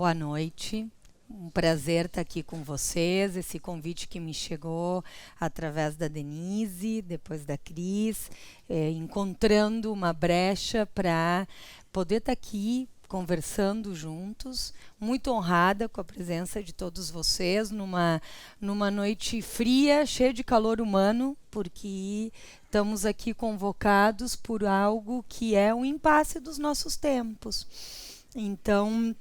boa noite. Um prazer estar aqui com vocês. Esse convite que me chegou através da Denise, depois da Cris, encontrando uma brecha para poder estar aqui conversando juntos. Muito honrada com a presença de todos vocês numa noite fria, cheia de calor humano, porque estamos aqui convocados por algo que é um impasse dos nossos tempos. Então,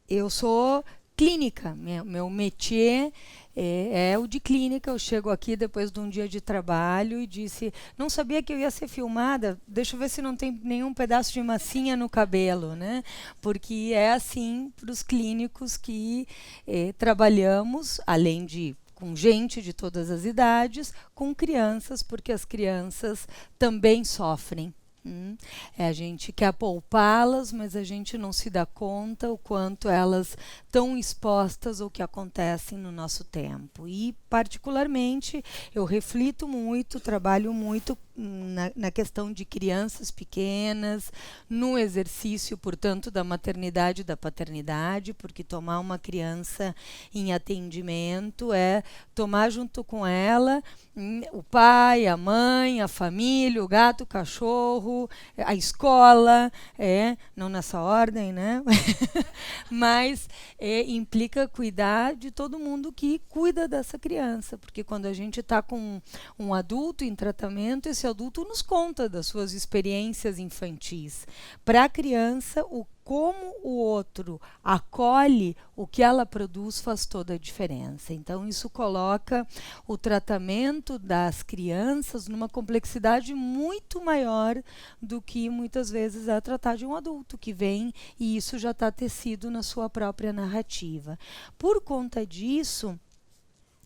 eu sou clínica, meu métier é o de clínica. Eu chego aqui depois de um dia de trabalho e disse, não sabia que eu ia ser filmada, deixa eu ver se não tem nenhum pedaço de massinha no cabelo, né? Porque é assim para os clínicos que trabalhamos, além de com gente de todas as idades, com crianças, porque as crianças também sofrem. A gente quer poupá-las, mas a gente não se dá conta o quanto elas estão expostas ao que acontece no nosso tempo. E, particularmente, eu reflito muito, trabalho muito na questão de crianças pequenas, no exercício, portanto, da maternidade e da paternidade, porque tomar uma criança em atendimento é tomar junto com ela o pai, a mãe, a família, o gato, o cachorro, a escola, não nessa ordem, né? Mas implica cuidar de todo mundo que cuida dessa criança, porque quando a gente está com um adulto em tratamento, esse adulto nos conta das suas experiências infantis. Para a criança, como o outro acolhe o que ela produz faz toda a diferença. Então, isso coloca o tratamento das crianças numa complexidade muito maior do que muitas vezes é tratar de um adulto que vem e isso já está tecido na sua própria narrativa. Por conta disso,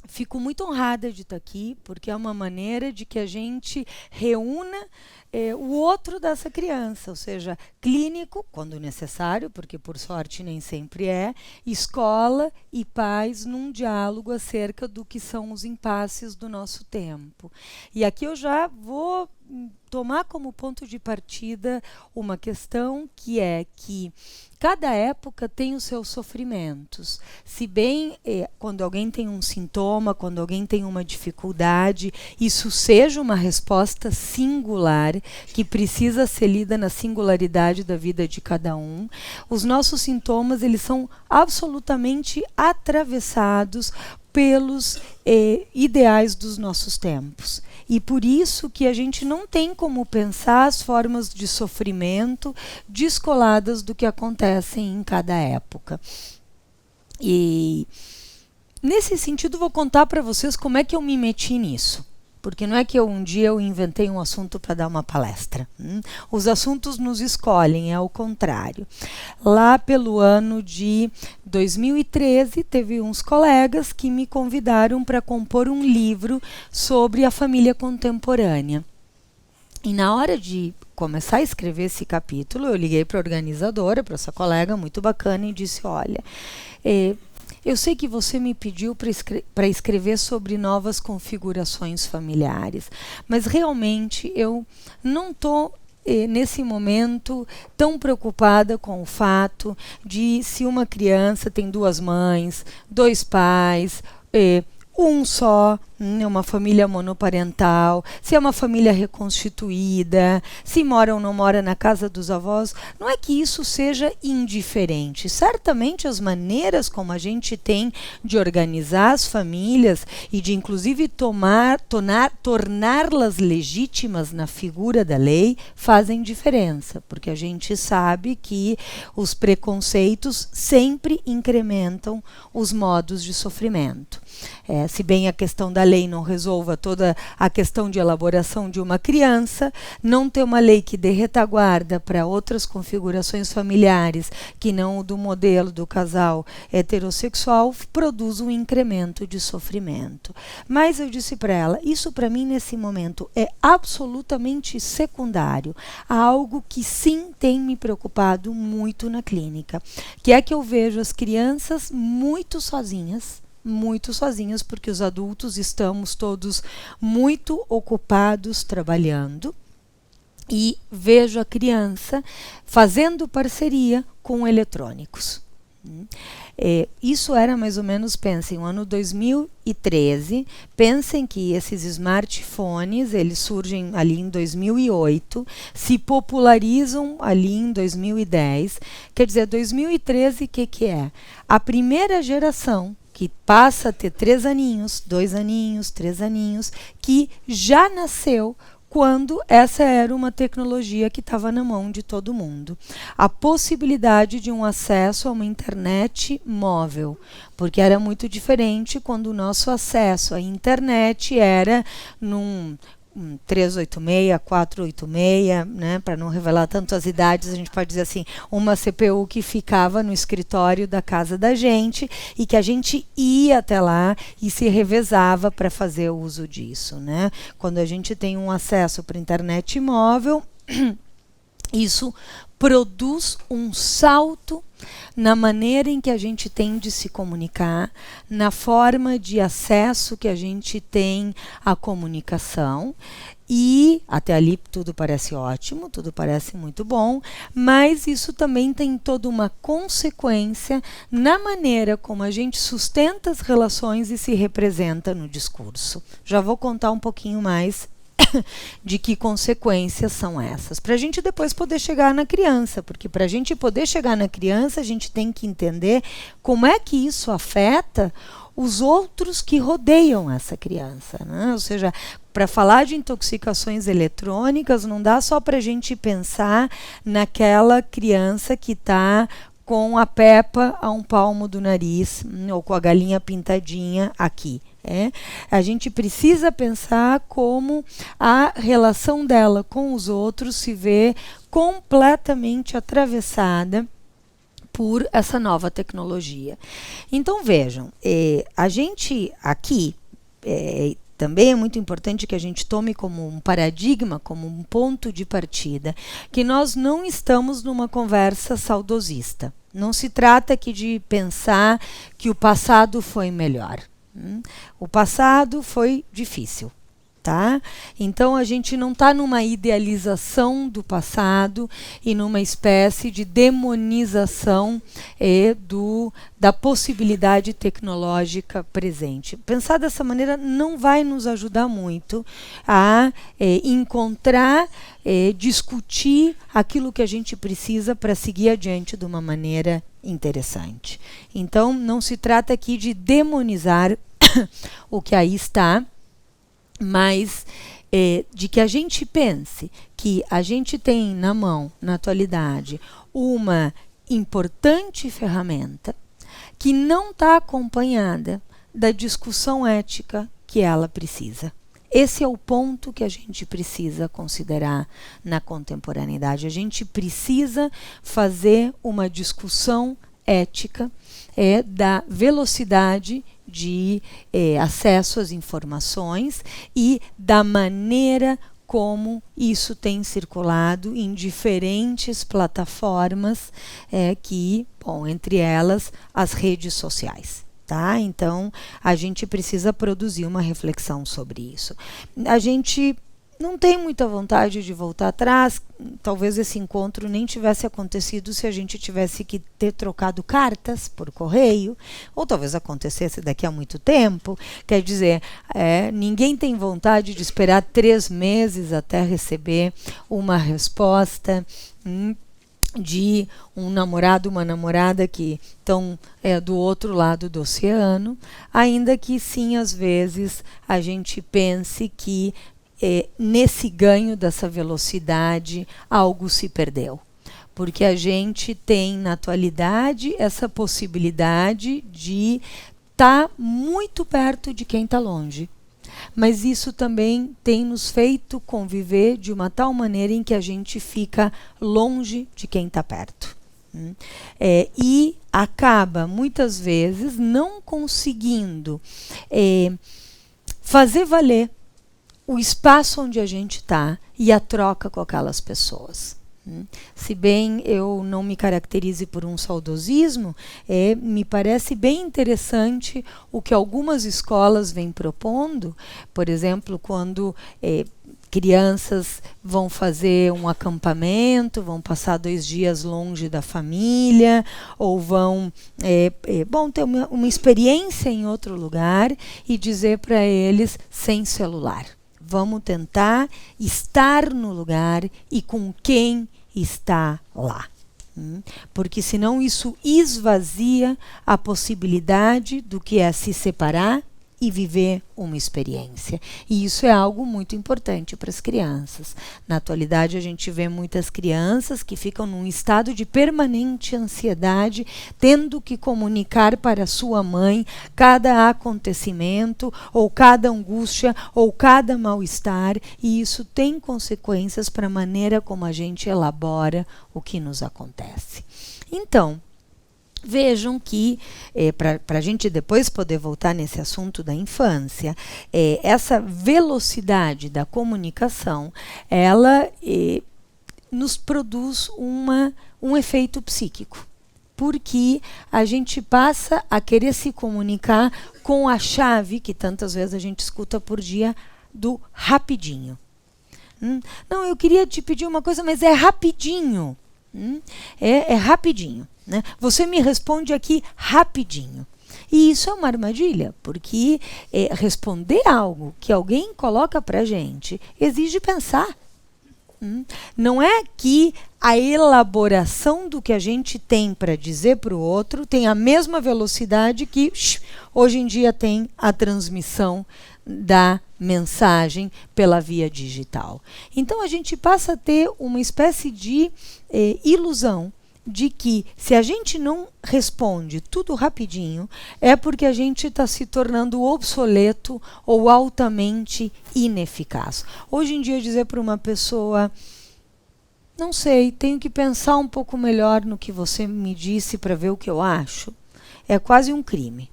fico muito honrada de estar aqui, porque é uma maneira de que a gente reúna o outro dessa criança, ou seja, clínico, quando necessário, porque por sorte nem sempre é, escola e pais num diálogo acerca do que são os impasses do nosso tempo. E aqui eu já vou tomar como ponto de partida uma questão que é que cada época tem os seus sofrimentos. Se bem quando alguém tem um sintoma, quando alguém tem uma dificuldade, isso seja uma resposta singular, que precisa ser lida na singularidade da vida de cada um. Os nossos sintomas, eles são absolutamente atravessados pelos ideais dos nossos tempos. E por isso que a gente não tem como pensar as formas de sofrimento descoladas do que acontecem em cada época. E nesse sentido vou contar para vocês como é que eu me meti nisso. Porque não é que um dia eu inventei um assunto para dar uma palestra. Os assuntos nos escolhem, é ao contrário. Lá pelo ano de 2013, teve uns colegas que me convidaram para compor um livro sobre a família contemporânea. E na hora de começar a escrever esse capítulo, eu liguei para a organizadora, para essa colega muito bacana, e disse, olha, eu sei que você me pediu para escrever sobre novas configurações familiares, mas realmente eu não estou, nesse momento, tão preocupada com o fato de se uma criança tem duas mães, dois pais, um só, uma família monoparental, se é uma família reconstituída, se mora ou não mora na casa dos avós. Não é que isso seja indiferente. Certamente as maneiras como a gente tem de organizar as famílias e de inclusive torná-las legítimas na figura da lei fazem diferença, porque a gente sabe que os preconceitos sempre incrementam os modos de sofrimento. Se bem a questão da lei não resolva toda a questão de elaboração de uma criança, não ter uma lei que dê retaguarda para outras configurações familiares que não o do modelo do casal heterossexual produz um incremento de sofrimento. Mas eu disse para ela, isso para mim nesse momento é absolutamente secundário, algo que sim tem me preocupado muito na clínica, que é que eu vejo as crianças muito sozinhas, porque os adultos estamos todos muito ocupados trabalhando. e vejo a criança fazendo parceria com eletrônicos. Isso era mais ou menos, pensem, o ano 2013, pensem que esses smartphones, eles surgem ali em 2008, se popularizam ali em 2010, quer dizer, 2013 o que é? A primeira geração que passa a ter 3 aninhos, 2 aninhos, 3 aninhos, que já nasceu quando essa era uma tecnologia que estava na mão de todo mundo. A possibilidade de um acesso a uma internet móvel, porque era muito diferente quando o nosso acesso à internet era num 386, 486, né, para não revelar tanto as idades, a gente pode dizer assim, uma CPU que ficava no escritório da casa da gente e que a gente ia até lá e se revezava para fazer uso disso, né? Quando a gente tem um acesso para a internet móvel, isso produz um salto na maneira em que a gente tem de se comunicar, na forma de acesso que a gente tem à comunicação. E até ali tudo parece ótimo, tudo parece muito bom, mas isso também tem toda uma consequência na maneira como a gente sustenta as relações e se representa no discurso. Já vou contar um pouquinho mais de que consequências são essas, para a gente depois poder chegar na criança, porque para a gente poder chegar na criança, a gente tem que entender como é que isso afeta os outros que rodeiam essa criança, né? Ou seja, para falar de intoxicações eletrônicas, não dá só para a gente pensar naquela criança que está com a Peppa a um palmo do nariz, ou com a galinha pintadinha aqui. A gente precisa pensar como a relação dela com os outros se vê completamente atravessada por essa nova tecnologia. Então vejam, a gente aqui também é muito importante que a gente tome como um paradigma, como um ponto de partida, que nós não estamos numa conversa saudosista. Não se trata aqui de pensar que o passado foi melhor. O passado foi difícil, tá? Então a gente não está numa idealização do passado e numa espécie de demonização da possibilidade tecnológica presente. Pensar dessa maneira não vai nos ajudar muito a encontrar, discutir aquilo que a gente precisa para seguir adiante de uma maneira interessante. Então não se trata aqui de demonizar o que aí está, mas de que a gente pense que a gente tem na mão, na atualidade, uma importante ferramenta que não está acompanhada da discussão ética que ela precisa. Esse é o ponto que a gente precisa considerar na contemporaneidade. A gente precisa fazer uma discussão ética da velocidade de acesso às informações e da maneira como isso tem circulado em diferentes plataformas, entre elas as redes sociais. Tá? Então, a gente precisa produzir uma reflexão sobre isso. A gente não tem muita vontade de voltar atrás. Talvez esse encontro nem tivesse acontecido se a gente tivesse que ter trocado cartas por correio, ou talvez acontecesse daqui a muito tempo. Quer dizer, ninguém tem vontade de esperar 3 meses até receber uma resposta de um namorado, uma namorada que estão do outro lado do oceano, ainda que sim, às vezes, a gente pense que nesse ganho dessa velocidade algo se perdeu. Porque a gente tem na atualidade essa possibilidade de estar muito perto de quem está longe. Mas isso também tem nos feito conviver de uma tal maneira em que a gente fica longe de quem está perto. E acaba, muitas vezes, não conseguindo fazer valer o espaço onde a gente está e a troca com aquelas pessoas. Se bem eu não me caracterize por um saudosismo, me parece bem interessante o que algumas escolas vêm propondo, por exemplo, quando crianças vão fazer um acampamento, vão passar 2 dias longe da família, ou vão ter uma experiência em outro lugar, e dizer para eles sem celular. Vamos tentar estar no lugar e com quem está lá. Porque senão isso esvazia a possibilidade do que é se separar e viver uma experiência. E isso é algo muito importante para as crianças. Na atualidade, a gente vê muitas crianças que ficam num estado de permanente ansiedade, tendo que comunicar para sua mãe cada acontecimento, ou cada angústia, ou cada mal-estar, e isso tem consequências para a maneira como a gente elabora o que nos acontece. Então, vejam que, para a gente depois poder voltar nesse assunto da infância, essa velocidade da comunicação, ela nos produz um efeito psíquico. Porque a gente passa a querer se comunicar com a chave, que tantas vezes a gente escuta por dia, do rapidinho. Não, eu queria te pedir uma coisa, mas é rapidinho. É rapidinho. Né? Você me responde aqui rapidinho. E isso é uma armadilha, porque responder algo que alguém coloca para a gente exige pensar. Não é que a elaboração do que a gente tem para dizer para o outro tem a mesma velocidade que hoje em dia tem a transmissão da mensagem pela via digital. Então a gente passa a ter uma espécie de ilusão de que, se a gente não responde tudo rapidinho, é porque a gente está se tornando obsoleto ou altamente ineficaz. Hoje em dia, dizer para uma pessoa: não sei, tenho que pensar um pouco melhor no que você me disse para ver o que eu acho, é quase um crime.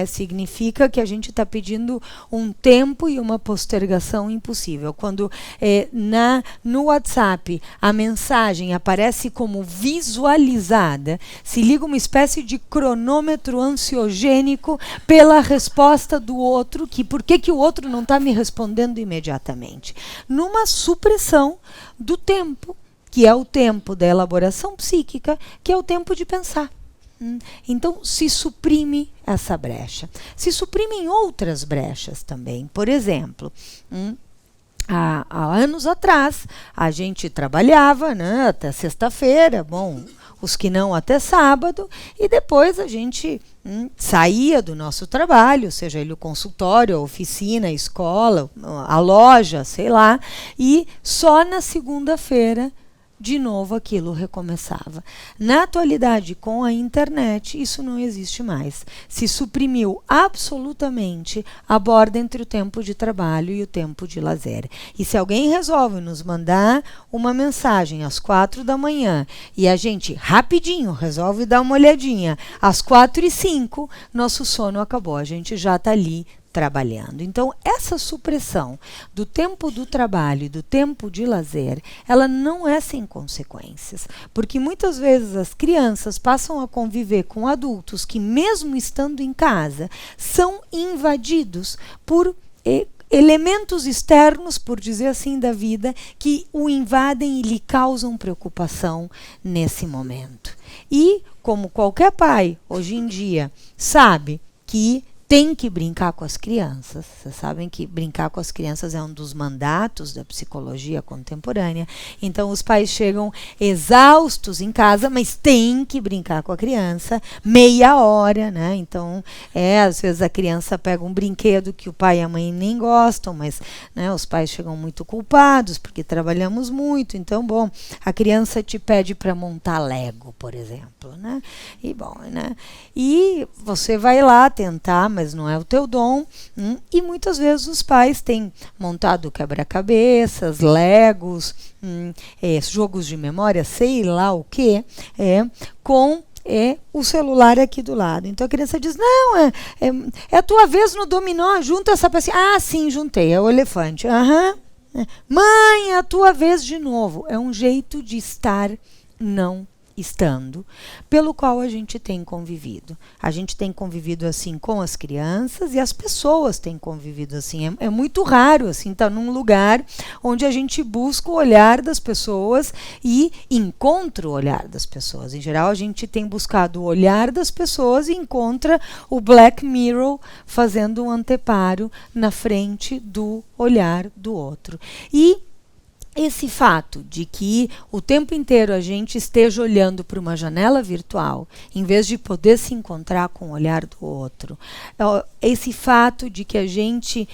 Significa que a gente está pedindo um tempo e uma postergação impossível. Quando no WhatsApp a mensagem aparece como visualizada, se liga uma espécie de cronômetro ansiogênico pela resposta do outro, que por que o outro não está me respondendo imediatamente? Numa supressão do tempo, que é o tempo da elaboração psíquica, que é o tempo de pensar. Então, se suprime essa brecha. Se suprimem outras brechas também. Por exemplo, há anos atrás, a gente trabalhava, né, até sexta-feira, os que não até sábado, e depois a gente saía do nosso trabalho, seja ele o consultório, a oficina, a escola, a loja, sei lá, e só na segunda-feira de novo aquilo recomeçava. Na atualidade, com a internet, isso não existe mais. Se suprimiu absolutamente a borda entre o tempo de trabalho e o tempo de lazer. E se alguém resolve nos mandar uma mensagem às 4 da manhã e a gente rapidinho resolve dar uma olhadinha às 4:05, nosso sono acabou, a gente já está ali trabalhando. Então, essa supressão do tempo do trabalho e do tempo de lazer, ela não é sem consequências, porque muitas vezes as crianças passam a conviver com adultos que, mesmo estando em casa, são invadidos por elementos externos, por dizer assim, da vida, que o invadem e lhe causam preocupação nesse momento. E, como qualquer pai, hoje em dia, sabe que tem que brincar com as crianças. Vocês sabem que brincar com as crianças é um dos mandatos da psicologia contemporânea. Então, os pais chegam exaustos em casa, mas tem que brincar com a criança meia hora, né? Então, às vezes a criança pega um brinquedo que o pai e a mãe nem gostam, mas, né, os pais chegam muito culpados porque trabalhamos muito. Então, a criança te pede para montar Lego, por exemplo, né? E você vai lá tentar, mas não é o teu dom. E muitas vezes os pais têm montado quebra-cabeças, legos, jogos de memória, sei lá o que, com o celular aqui do lado. Então a criança diz: não, é a tua vez no dominó, junta essa pecinha. Ah, sim, juntei, é o elefante. Mãe, é a tua vez de novo. É um jeito de estar não estando, pelo qual a gente tem convivido. A gente tem convivido assim com as crianças e as pessoas têm convivido assim. É muito raro assim estar num lugar onde a gente busca o olhar das pessoas e encontra o olhar das pessoas. Em geral, a gente tem buscado o olhar das pessoas e encontra o Black Mirror fazendo um anteparo na frente do olhar do outro. E esse fato de que o tempo inteiro a gente esteja olhando para uma janela virtual, em vez de poder se encontrar com o olhar do outro, esse fato de que a gente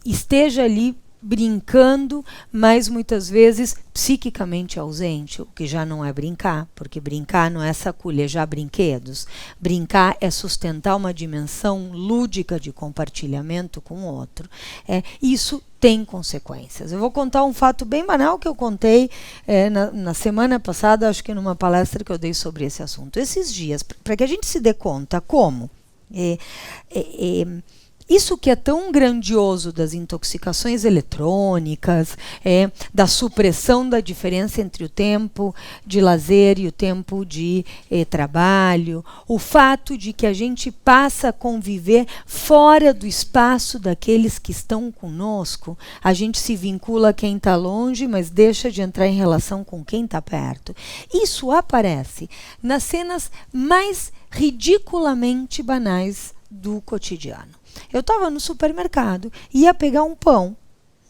esteja ali brincando, mas muitas vezes psiquicamente ausente, o que já não é brincar, porque brincar não é saculejar brinquedos. Brincar é sustentar uma dimensão lúdica de compartilhamento com o outro. Isso tem consequências. Eu vou contar um fato bem banal que eu contei na semana passada, acho que numa palestra que eu dei sobre esse assunto. Esses dias, para que a gente se dê conta como isso que é tão grandioso das intoxicações eletrônicas, da supressão da diferença entre o tempo de lazer e o tempo de trabalho, o fato de que a gente passa a conviver fora do espaço daqueles que estão conosco, a gente se vincula a quem está longe, mas deixa de entrar em relação com quem está perto. Isso aparece nas cenas mais ridiculamente banais do cotidiano. Eu estava no supermercado, ia pegar um pão,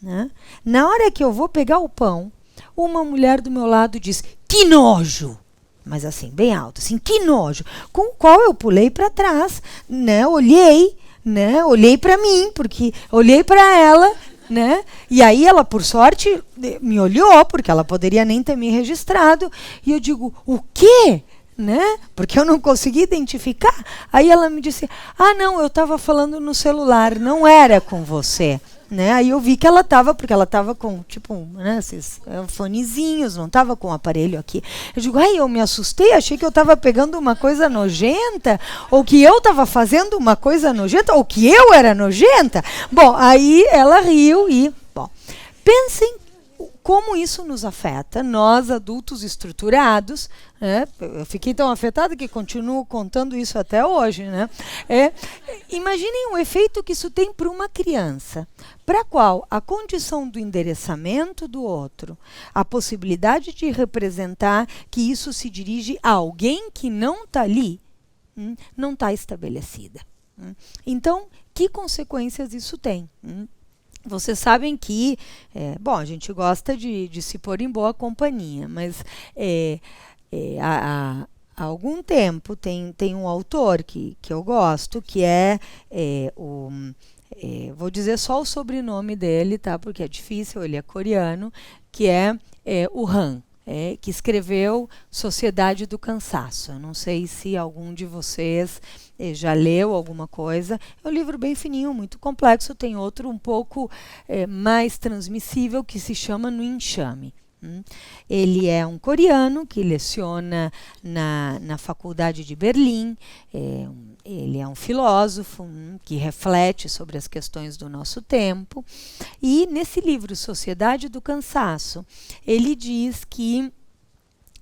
né? Na hora que eu vou pegar o pão, uma mulher do meu lado diz, que nojo! Mas assim, bem alto, assim, que nojo! Com o qual eu pulei para trás, né? Olhei para mim, porque olhei para ela, né? E aí ela, por sorte, me olhou, porque ela poderia nem ter me registrado, e eu digo, o quê? Né? Porque eu não consegui identificar. Aí ela me disse, não, eu estava falando no celular, não era com você. Né? Aí eu vi que ela estava, porque ela estava com, tipo, né, esses fonezinhos, não estava com o aparelho aqui. Eu digo, eu me assustei, achei que eu estava pegando uma coisa nojenta, ou que eu estava fazendo uma coisa nojenta, ou que eu era nojenta. Bom, aí ela riu e, pensem como isso nos afeta, nós adultos estruturados, né? Eu fiquei tão afetada que continuo contando isso até hoje, né? Imaginem o efeito que isso tem para uma criança, para a qual a condição do endereçamento do outro, a possibilidade de representar que isso se dirige a alguém que não está ali, não está estabelecida. Então, que consequências isso tem? Vocês sabem que, a gente gosta de se pôr em boa companhia, mas há algum tempo tem um autor que eu gosto, que vou dizer só o sobrenome dele, tá? Porque é difícil, ele é coreano, que é o Han. Que escreveu Sociedade do Cansaço. Eu não sei se algum de vocês já leu alguma coisa. É um livro bem fininho, muito complexo. Tem outro um pouco mais transmissível que se chama No Enxame. Ele é um coreano que leciona na Faculdade de Berlim. Ele é um filósofo que reflete sobre as questões do nosso tempo. E nesse livro, Sociedade do Cansaço, ele diz que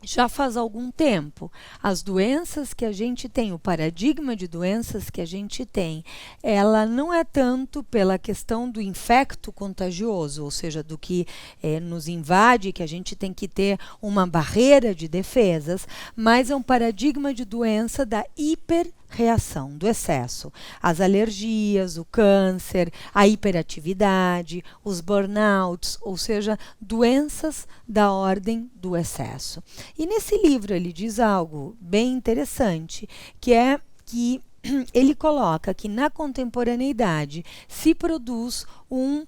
já faz algum tempo, as doenças que a gente tem, o paradigma de doenças que a gente tem, ela não é tanto pela questão do infecto contagioso, ou seja, do que nos invade, que a gente tem que ter uma barreira de defesas, mas é um paradigma de doença da hiperreação, do excesso. As alergias, o câncer, a hiperatividade, os burnouts, ou seja, doenças da ordem do excesso. E nesse livro ele diz algo bem interessante, que é que ele coloca que na contemporaneidade se produz um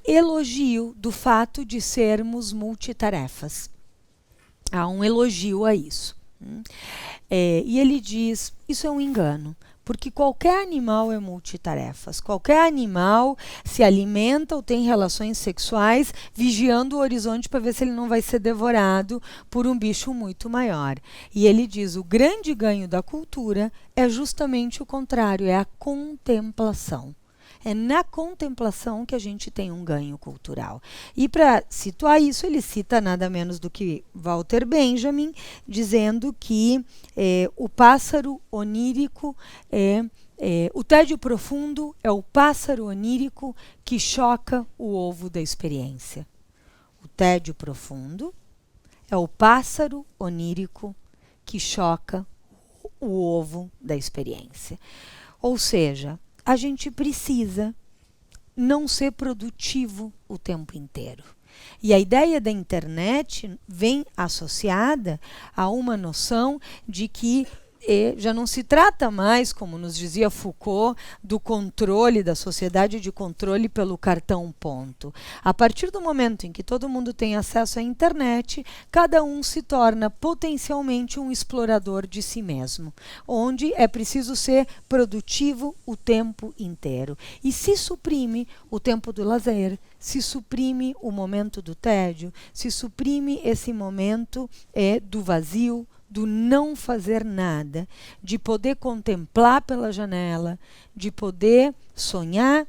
elogio do fato de sermos multitarefas. Há um elogio a isso. E ele diz, isso é um engano, porque qualquer animal é multitarefas. Qualquer animal se alimenta ou tem relações sexuais vigiando o horizonte para ver se ele não vai ser devorado por um bicho muito maior. E ele diz, o grande ganho da cultura é justamente o contrário, é a contemplação. É na contemplação que a gente tem um ganho cultural. E para situar isso, ele cita nada menos do que Walter Benjamin, dizendo que o pássaro onírico o tédio profundo é o pássaro onírico que choca o ovo da experiência. O tédio profundo é o pássaro onírico que choca o ovo da experiência. Ou seja, a gente precisa não ser produtivo o tempo inteiro. E a ideia da internet vem associada a uma noção de que já não se trata mais, como nos dizia Foucault, do controle da sociedade, de controle pelo cartão ponto. A partir do momento em que todo mundo tem acesso à internet, cada um se torna potencialmente um explorador de si mesmo, onde é preciso ser produtivo o tempo inteiro. E se suprime o tempo do lazer, se suprime o momento do tédio, se suprime esse momento do vazio, do não fazer nada, de poder contemplar pela janela, de poder sonhar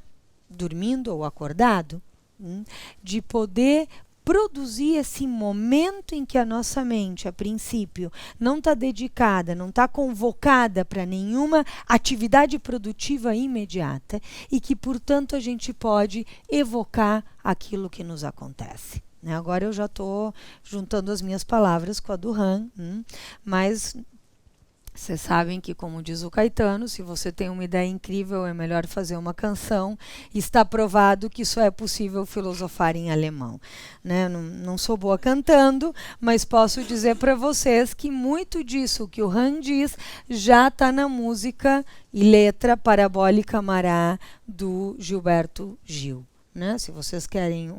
dormindo ou acordado, de poder produzir esse momento em que a nossa mente, a princípio, não está dedicada, não está convocada para nenhuma atividade produtiva imediata e que, portanto, a gente pode evocar aquilo que nos acontece. Agora eu já estou juntando as minhas palavras com a do Han, mas vocês sabem que, como diz o Caetano, se você tem uma ideia incrível, é melhor fazer uma canção. Está provado que só é possível filosofar em alemão. Não sou boa cantando, mas posso dizer para vocês que muito disso que o Han diz já está na música e letra Parabólica Mará do Gilberto Gil. Se vocês querem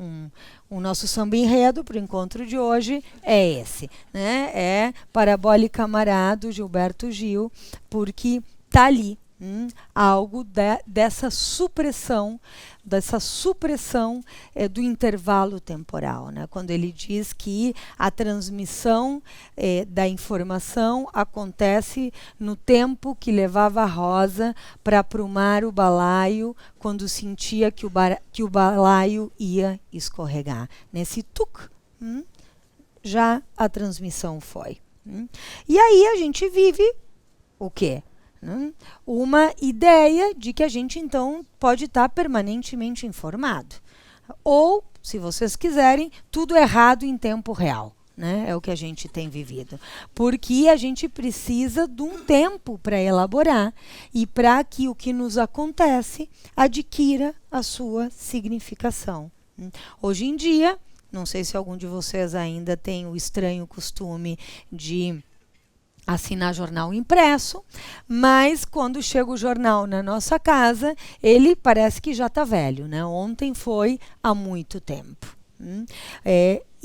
o nosso samba enredo para o encontro de hoje, é esse. É Parabólica Mará do Gilberto Gil, porque está ali algo dessa supressão do intervalo temporal, quando ele diz que a transmissão da informação acontece no tempo que levava a Rosa para aprumar o balaio quando sentia que o balaio ia escorregar. Nesse tuc, já a transmissão foi. E aí a gente vive o quê? Uma ideia de que a gente então pode estar permanentemente informado. Ou, se vocês quiserem, tudo errado em tempo real. É o que a gente tem vivido. Porque a gente precisa de um tempo para elaborar e para que o que nos acontece adquira a sua significação. Hoje em dia, não sei se algum de vocês ainda tem o estranho costume de assinar jornal impresso, mas quando chega o jornal na nossa casa, ele parece que já está velho. Ontem foi há muito tempo.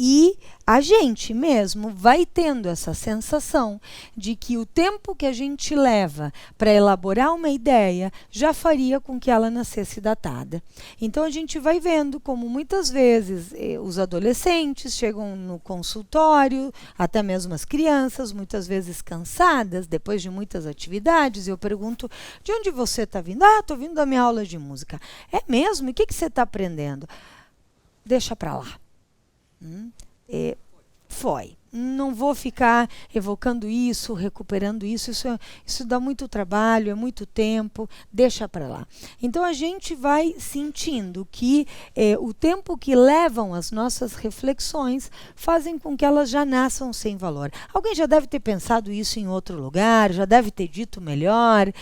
E a gente mesmo vai tendo essa sensação de que o tempo que a gente leva para elaborar uma ideia já faria com que ela nascesse datada. Então a gente vai vendo como muitas vezes os adolescentes chegam no consultório, até mesmo as crianças, muitas vezes cansadas, depois de muitas atividades, e eu pergunto, de onde você está vindo? Estou vindo da minha aula de música. É mesmo? E o que você está aprendendo? Deixa para lá. Foi. Não vou ficar evocando isso, recuperando isso. Isso dá muito trabalho, é muito tempo, deixa para lá. Então a gente vai sentindo que o tempo que levam as nossas reflexões fazem com que elas já nasçam sem valor. Alguém já deve ter pensado isso em outro lugar, já deve ter dito melhor.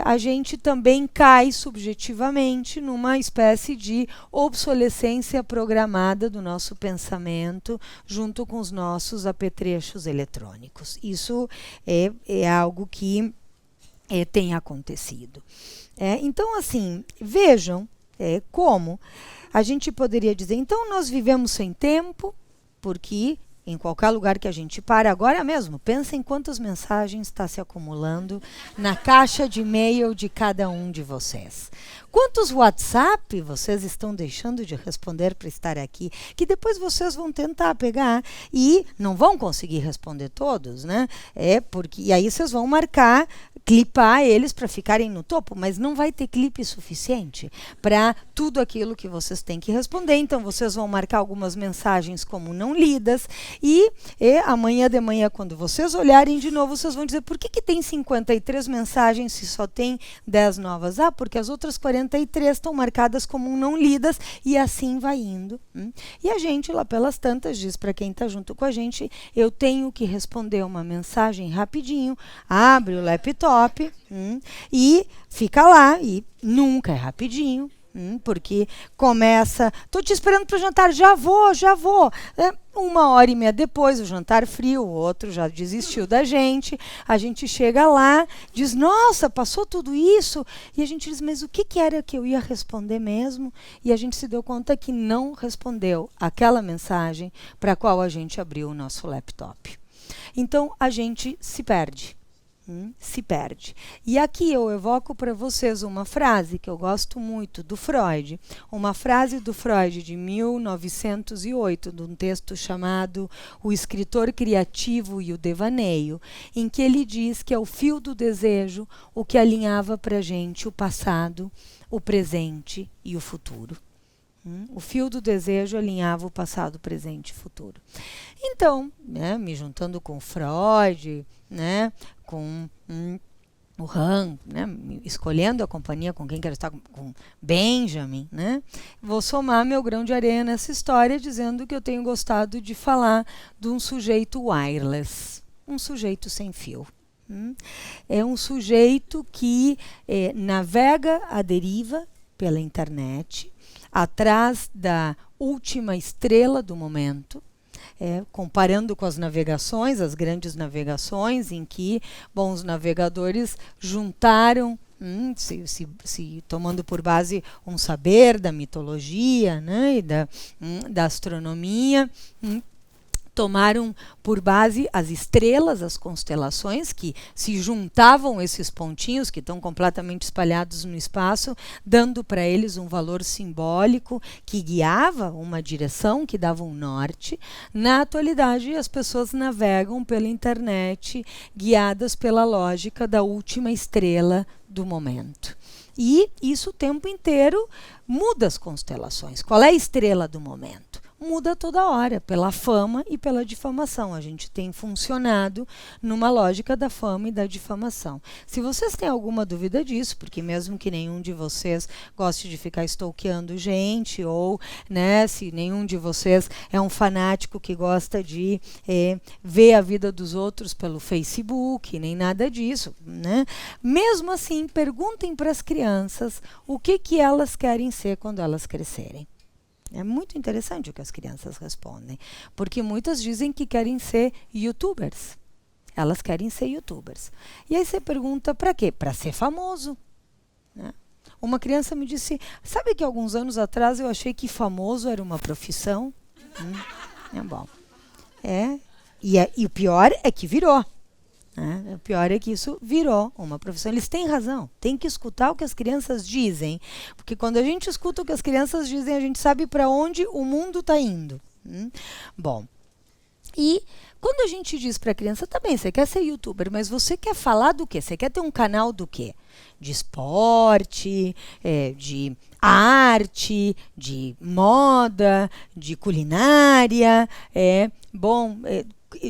A gente também cai subjetivamente numa espécie de obsolescência programada do nosso pensamento junto com os nossos apetrechos eletrônicos. Isso é algo que tem acontecido. Então, assim, vejam como a gente poderia dizer, então nós vivemos sem tempo, porque em qualquer lugar que a gente para, agora mesmo, pensa em quantas mensagens está se acumulando na caixa de e-mail de cada um de vocês. Quantos WhatsApp vocês estão deixando de responder para estar aqui, que depois vocês vão tentar pegar e não vão conseguir responder todos, porque e aí vocês vão marcar clipar eles para ficarem no topo, mas não vai ter clipe suficiente para tudo aquilo que vocês têm que responder. Então, vocês vão marcar algumas mensagens como não lidas e amanhã de manhã, quando vocês olharem de novo, vocês vão dizer: por que tem 53 mensagens se só tem 10 novas? Ah, porque as outras 43 estão marcadas como não lidas, e assim vai indo. E a gente, lá pelas tantas, diz para quem está junto com a gente: eu tenho que responder uma mensagem rapidinho, abre o laptop e fica lá, e nunca é rapidinho, porque começa, tô te esperando para o jantar, já vou. 1h30 depois, o jantar frio, o outro já desistiu da gente, a gente chega lá, diz: nossa, passou tudo isso? E a gente diz: mas o que era que eu ia responder mesmo? E a gente se deu conta que não respondeu aquela mensagem para a qual a gente abriu o nosso laptop. Então, a gente se perde. Se perde. E aqui eu evoco para vocês uma frase que eu gosto muito do Freud, uma frase do Freud de 1908, de um texto chamado O Escritor Criativo e o Devaneio, em que ele diz que é o fio do desejo o que alinhava para a gente o passado, o presente e o futuro. O fio do desejo alinhava o passado, o presente e o futuro. Então, me juntando com Freud, com o Han, escolhendo a companhia com quem quero estar, com Benjamin, vou somar meu grão de areia nessa história, dizendo que eu tenho gostado de falar de um sujeito wireless, um sujeito sem fio. É um sujeito que navega à deriva pela internet, atrás da última estrela do momento, comparando com as navegações, as grandes navegações, em que os navegadores juntaram, tomando por base um saber da mitologia, e da astronomia, tomaram por base as estrelas, as constelações, que se juntavam esses pontinhos que estão completamente espalhados no espaço, dando para eles um valor simbólico que guiava uma direção, que dava um norte. Na atualidade, as pessoas navegam pela internet, guiadas pela lógica da última estrela do momento. E isso o tempo inteiro muda as constelações. Qual é a estrela do momento? Muda toda hora, pela fama e pela difamação. A gente tem funcionado numa lógica da fama e da difamação. Se vocês têm alguma dúvida disso, porque mesmo que nenhum de vocês goste de ficar stalkeando gente, ou se nenhum de vocês é um fanático que gosta de ver a vida dos outros pelo Facebook, nem nada disso, mesmo assim, perguntem para as crianças o que elas querem ser quando elas crescerem. É muito interessante o que as crianças respondem, porque muitas dizem que querem ser youtubers. Elas querem ser youtubers. E aí você pergunta: para quê? Para ser famoso. Uma criança me disse: sabe que alguns anos atrás eu achei que famoso era uma profissão? Bom. E o pior é que virou. O pior é que isso virou uma profissão. Eles têm razão, tem que escutar o que as crianças dizem, porque quando a gente escuta o que as crianças dizem, a gente sabe para onde o mundo está indo. Bom, e quando a gente diz para a criança: tá bem, você quer ser youtuber, mas você quer falar do quê? Você quer ter um canal do quê? De esporte, de arte, de moda, de culinária,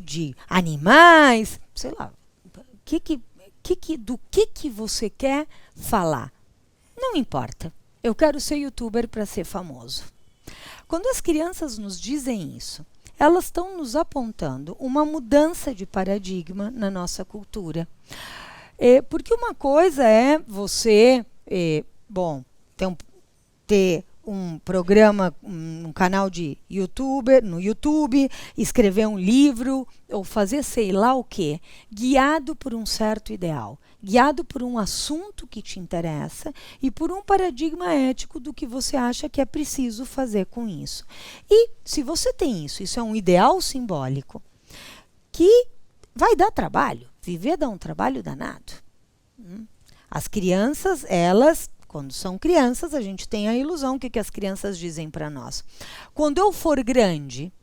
de animais, sei lá, do que você quer falar? Não importa, eu quero ser youtuber para ser famoso. Quando as crianças nos dizem isso, elas estão nos apontando uma mudança de paradigma na nossa cultura. Porque uma coisa é você ter um programa, um canal de youtuber, no YouTube, escrever um livro ou fazer sei lá o quê, guiado por um certo ideal, guiado por um assunto que te interessa e por um paradigma ético do que você acha que é preciso fazer com isso. E se você tem isso é um ideal simbólico que vai dar trabalho. Viver dá um trabalho danado. As crianças, quando são crianças, a gente tem a ilusão. O que as crianças dizem para nós? Quando eu for grande,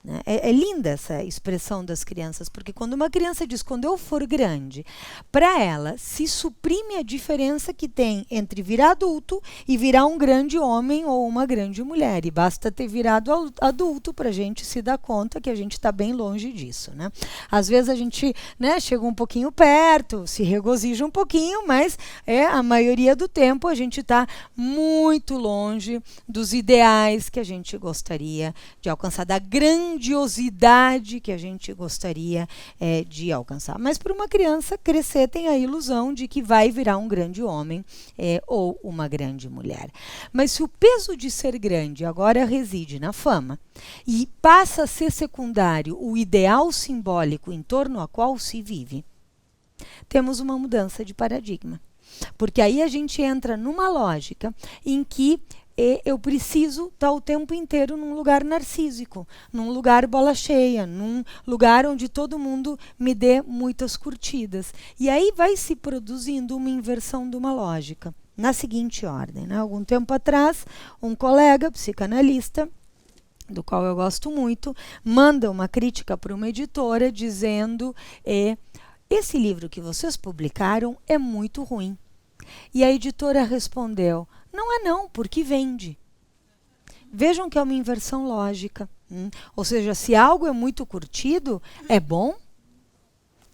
né? É linda essa expressão das crianças, porque quando uma criança diz, quando eu for grande, para ela se suprime a diferença que tem entre virar adulto e virar um grande homem ou uma grande mulher. E basta ter virado adulto para a gente se dar conta que a gente está bem longe disso, né? Às vezes a gente, né, chega um pouquinho perto, se regozija um pouquinho, mas a maioria do tempo a gente está muito longe dos ideais que a gente gostaria de alcançar, da grandiosidade que a gente gostaria de alcançar. Mas para uma criança crescer tem a ilusão de que vai virar um grande homem ou uma grande mulher. Mas se o peso de ser grande agora reside na fama e passa a ser secundário o ideal simbólico em torno ao qual se vive, temos uma mudança de paradigma. Porque aí a gente entra numa lógica em que eu preciso estar o tempo inteiro num lugar narcísico, num lugar bola cheia, num lugar onde todo mundo me dê muitas curtidas. E aí vai se produzindo uma inversão de uma lógica, na seguinte ordem, né? Algum tempo atrás, um colega psicanalista, do qual eu gosto muito, manda uma crítica para uma editora dizendo: esse livro que vocês publicaram é muito ruim. E a editora respondeu: não é não, porque vende. Vejam que é uma inversão lógica. Ou seja, se algo é muito curtido, é bom.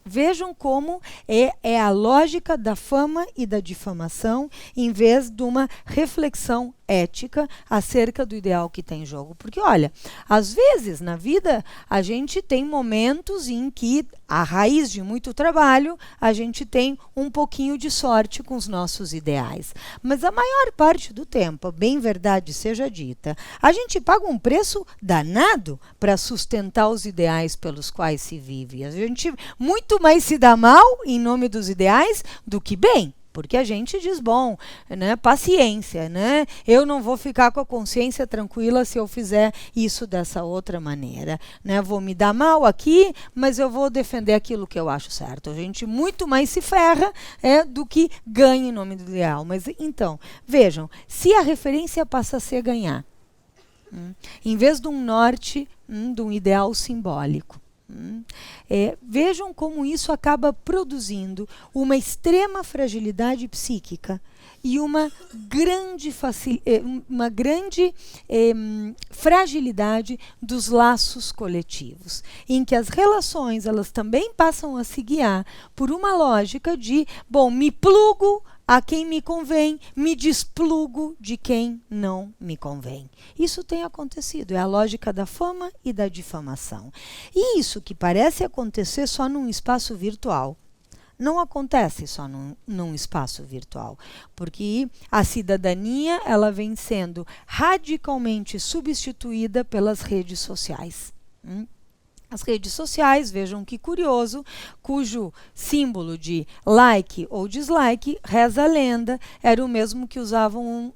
Vejam como é a lógica da fama e da difamação, em vez de uma reflexão ética acerca do ideal que tem em jogo. Porque, olha, às vezes na vida a gente tem momentos em que, à raiz de muito trabalho, a gente tem um pouquinho de sorte com os nossos ideais. Mas a maior parte do tempo, bem verdade seja dita, a gente paga um preço danado para sustentar os ideais pelos quais se vive. A gente muito mais se dá mal em nome dos ideais do que bem. Porque a gente diz, bom, né, paciência, né? Eu não vou ficar com a consciência tranquila se eu fizer isso dessa outra maneira, né? Vou me dar mal aqui, mas eu vou defender aquilo que eu acho certo. A gente muito mais se ferra do que ganha em nome do ideal. Mas então, vejam, se a referência passa a ser ganhar, em vez de um norte, de um ideal simbólico, vejam como isso acaba produzindo uma extrema fragilidade psíquica e uma grande fragilidade dos laços coletivos, em que as relações elas também passam a se guiar por uma lógica de, bom, me plugo a quem me convém, me desplugo de quem não me convém. Isso tem acontecido, é a lógica da fama e da difamação. E isso que parece acontecer só num espaço virtual, não acontece só num espaço virtual, porque a cidadania ela vem sendo radicalmente substituída pelas redes sociais. As redes sociais, vejam que curioso, cujo símbolo de like ou dislike, reza a lenda, era o mesmo que usavam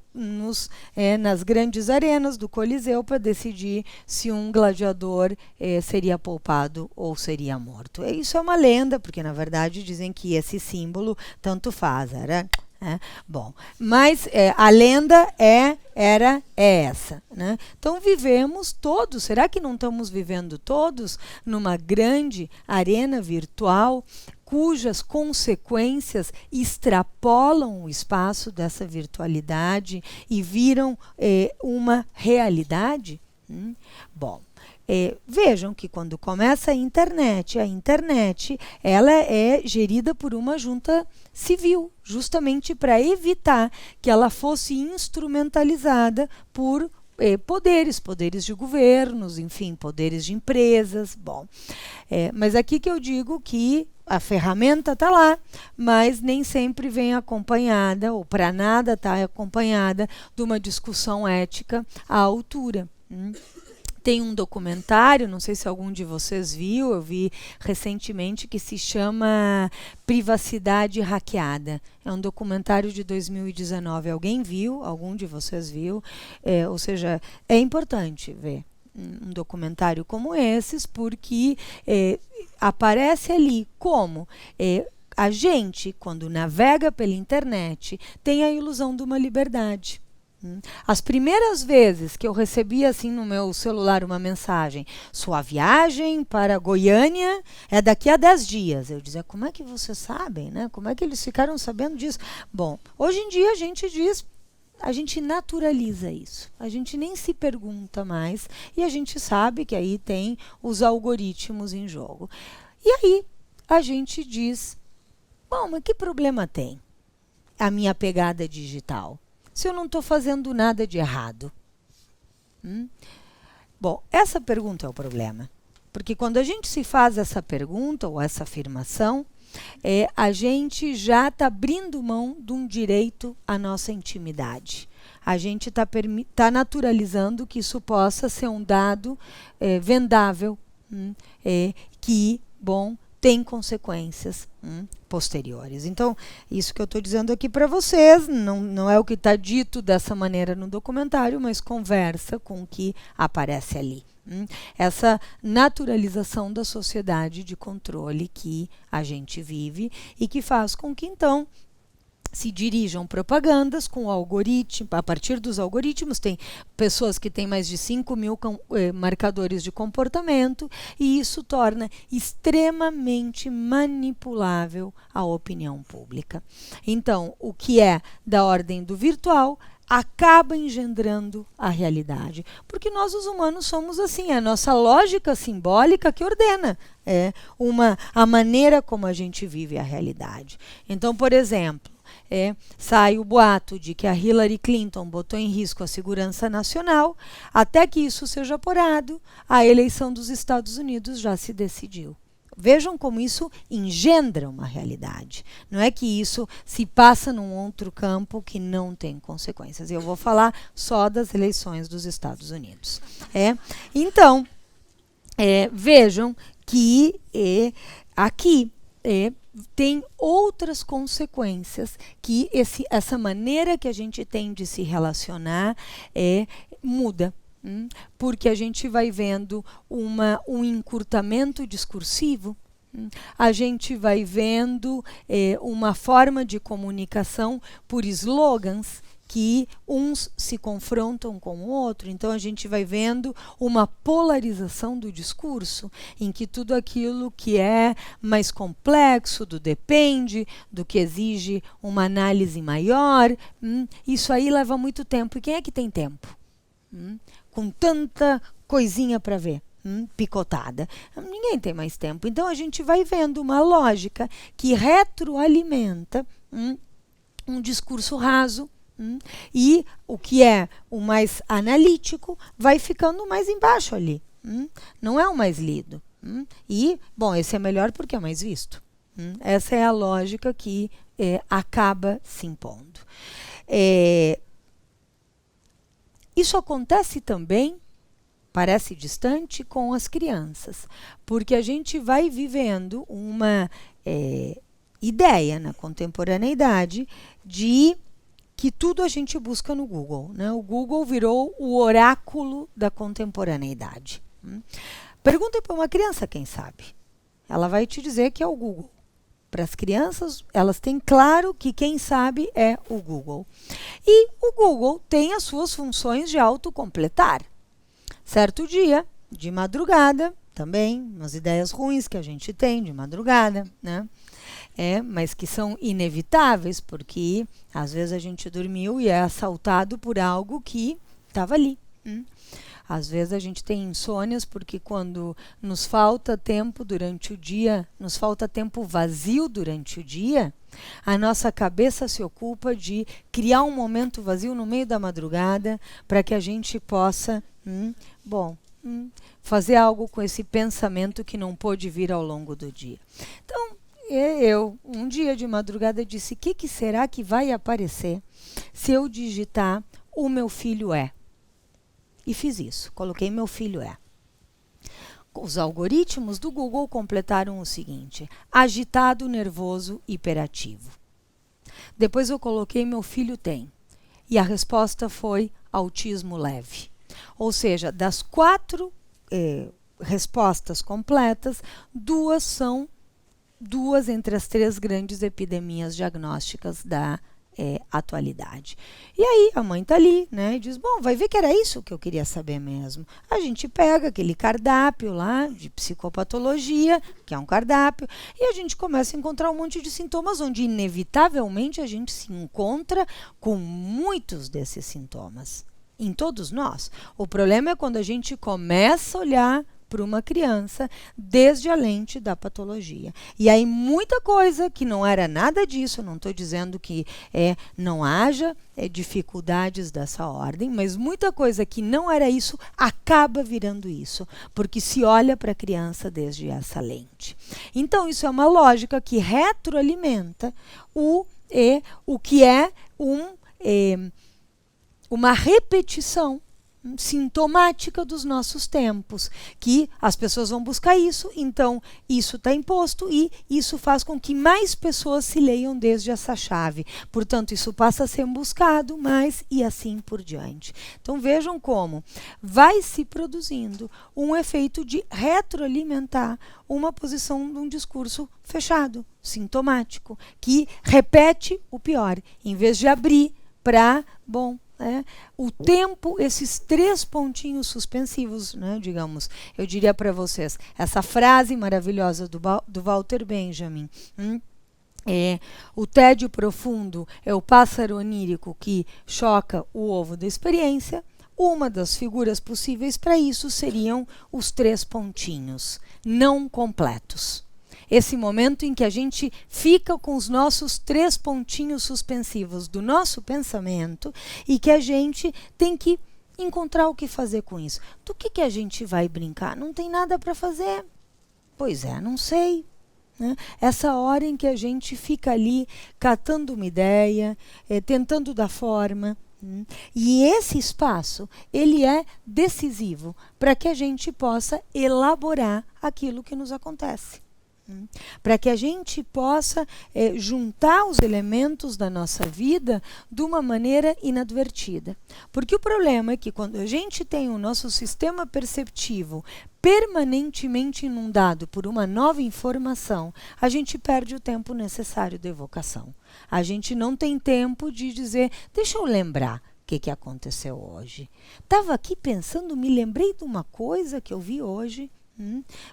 nas grandes arenas do Coliseu para decidir se um gladiador seria poupado ou seria morto. Isso é uma lenda, porque na verdade dizem que esse símbolo tanto faz, era... Bom, mas a lenda era essa, né? Então vivemos todos, será que não estamos vivendo todos numa grande arena virtual cujas consequências extrapolam o espaço dessa virtualidade e viram uma realidade? Bom, vejam que quando começa a internet ela é gerida por uma junta civil, justamente para evitar que ela fosse instrumentalizada por poderes de governos, enfim, poderes de empresas. Bom, mas aqui que eu digo que a ferramenta está lá, mas nem sempre vem acompanhada, ou para nada está acompanhada de uma discussão ética à altura. Tem um documentário, não sei se algum de vocês viu, eu vi recentemente, que se chama Privacidade Hackeada. É um documentário de 2019. Alguém viu? Algum de vocês viu? Ou seja, é importante ver um documentário como esses, porque aparece ali como a gente, quando navega pela internet, tem a ilusão de uma liberdade. As primeiras vezes que eu recebi assim no meu celular uma mensagem: sua viagem para Goiânia é daqui a 10 dias. Eu dizia: como é que vocês sabem, né? Como é que eles ficaram sabendo disso? Bom, hoje em dia a gente diz, a gente naturaliza isso. A gente nem se pergunta mais e a gente sabe que aí tem os algoritmos em jogo. E aí a gente diz: bom, mas que problema tem a minha pegada digital, se eu não estou fazendo nada de errado? Bom, essa pergunta é o problema. Porque quando a gente se faz essa pergunta ou essa afirmação, a gente já está abrindo mão de um direito à nossa intimidade. A gente está naturalizando que isso possa ser um dado vendável, que, bom, tem consequências posteriores. Então, isso que eu estou dizendo aqui para vocês não é o que está dito dessa maneira no documentário, mas conversa com o que aparece ali. Essa naturalização da sociedade de controle que a gente vive e que faz com que, então, se dirijam propagandas com algoritmo. A partir dos algoritmos, tem pessoas que têm mais de 5.000 marcadores de comportamento, e isso torna extremamente manipulável a opinião pública. Então, o que é da ordem do virtual acaba engendrando a realidade. Porque nós, os humanos, somos assim, é a nossa lógica simbólica que ordena a maneira como a gente vive a realidade. Então, por exemplo, sai o boato de que a Hillary Clinton botou em risco a segurança nacional. Até que isso seja apurado, a eleição dos Estados Unidos já se decidiu. Vejam como isso engendra uma realidade. Não é que isso se passa num outro campo que não tem consequências. E eu vou falar só das eleições dos Estados Unidos. Então, vejam que aqui tem outras consequências que essa maneira que a gente tem de se relacionar muda. Porque a gente vai vendo um encurtamento discursivo, a gente vai vendo uma forma de comunicação por slogans que uns se confrontam com o outro. Então a gente vai vendo uma polarização do discurso, em que tudo aquilo que é mais complexo, do depende, do que exige uma análise maior, isso aí leva muito tempo. E quem é que tem tempo? Com tanta coisinha para ver, picotada. Ninguém tem mais tempo. Então a gente vai vendo uma lógica que retroalimenta um discurso raso, e o que é o mais analítico vai ficando mais embaixo ali. Não é o mais lido. E, bom, esse é melhor porque é mais visto. Essa é a lógica que acaba se impondo. Isso acontece também, parece distante, com as crianças, porque a gente vai vivendo uma ideia na contemporaneidade de que tudo a gente busca no Google, né? O Google virou o oráculo da contemporaneidade. Perguntem para uma criança, quem sabe. Ela vai te dizer que é o Google. Para as crianças, elas têm claro que quem sabe é o Google. E o Google tem as suas funções de autocompletar. Certo dia, de madrugada, também, umas ideias ruins que a gente tem de madrugada, né? Mas que são inevitáveis, porque às vezes a gente dormiu e é assaltado por algo que estava ali. Às vezes a gente tem insônias porque quando nos falta tempo durante o dia, nos falta tempo vazio durante o dia, a nossa cabeça se ocupa de criar um momento vazio no meio da madrugada para que a gente possa, fazer algo com esse pensamento que não pôde vir ao longo do dia. Então, eu, um dia de madrugada, disse: o que será que vai aparecer se eu digitar "o meu filho é"? E fiz isso, coloquei "meu filho é". Os algoritmos do Google completaram o seguinte: agitado, nervoso, hiperativo. Depois eu coloquei "meu filho tem", e a resposta foi autismo leve. Ou seja, das 4 respostas completas, 2 são entre as 3 grandes epidemias diagnósticas da atualidade. E aí a mãe está ali, né, e diz, bom, vai ver que era isso que eu queria saber mesmo. A gente pega aquele cardápio lá de psicopatologia, que é um cardápio, e a gente começa a encontrar um monte de sintomas, onde inevitavelmente a gente se encontra com muitos desses sintomas. Em todos nós. O problema é quando a gente começa a olhar para uma criança desde a lente da patologia. E aí muita coisa que não era nada disso, não estou dizendo que não haja dificuldades dessa ordem, mas muita coisa que não era isso acaba virando isso, porque se olha para a criança desde essa lente. Então isso é uma lógica que retroalimenta o que é uma repetição sintomática dos nossos tempos, que as pessoas vão buscar isso, então isso está imposto e isso faz com que mais pessoas se leiam desde essa chave. Portanto, isso passa a ser buscado mais e assim por diante. Então vejam como vai se produzindo um efeito de retroalimentar uma posição de um discurso fechado, sintomático, que repete o pior, em vez de abrir para, o tempo, esses 3 pontinhos suspensivos, né, digamos, eu diria para vocês, essa frase maravilhosa do Walter Benjamin, o tédio profundo é o pássaro onírico que choca o ovo da experiência. Uma das figuras possíveis para isso seriam os 3 pontinhos não completos. Esse momento em que a gente fica com os nossos 3 pontinhos suspensivos do nosso pensamento e que a gente tem que encontrar o que fazer com isso. Do que a gente vai brincar? Não tem nada para fazer. Pois é, não sei. Né? Essa hora em que a gente fica ali catando uma ideia, tentando dar forma. E esse espaço, ele é decisivo para que a gente possa elaborar aquilo que nos acontece. Para que a gente possa juntar os elementos da nossa vida de uma maneira inadvertida. Porque o problema é que quando a gente tem o nosso sistema perceptivo permanentemente inundado por uma nova informação, a gente perde o tempo necessário da evocação. A gente não tem tempo de dizer, deixa eu lembrar o que aconteceu hoje. Estava aqui pensando, me lembrei de uma coisa que eu vi hoje.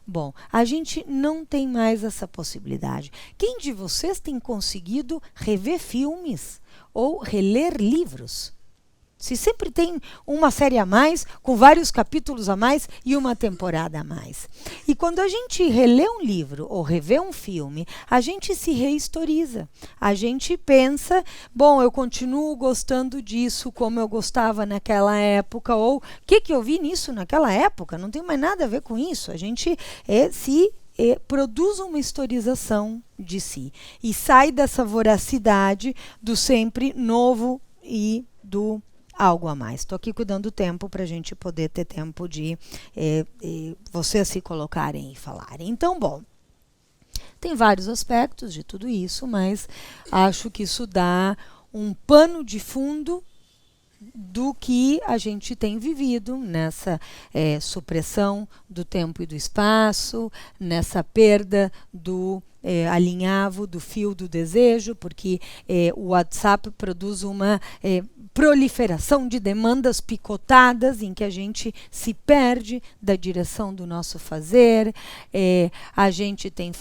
Bom, a gente não tem mais essa possibilidade. Quem de vocês tem conseguido rever filmes ou reler livros? Se sempre tem uma série a mais, com vários capítulos a mais e uma temporada a mais. E quando a gente relê um livro ou revê um filme, a gente se rehistoriza. A gente pensa, bom, eu continuo gostando disso como eu gostava naquela época, ou o que eu vi nisso naquela época? Não tem mais nada a ver com isso. A gente produz uma historização de si e sai dessa voracidade do sempre novo e do algo a mais. Estou aqui cuidando do tempo para a gente poder ter tempo de vocês se colocarem e falarem. Então, bom, tem vários aspectos de tudo isso, mas acho que isso dá um pano de fundo do que a gente tem vivido nessa supressão do tempo e do espaço, nessa perda do alinhavo, do fio do desejo, porque o WhatsApp produz uma proliferação de demandas picotadas em que a gente se perde da direção do nosso fazer. A gente tem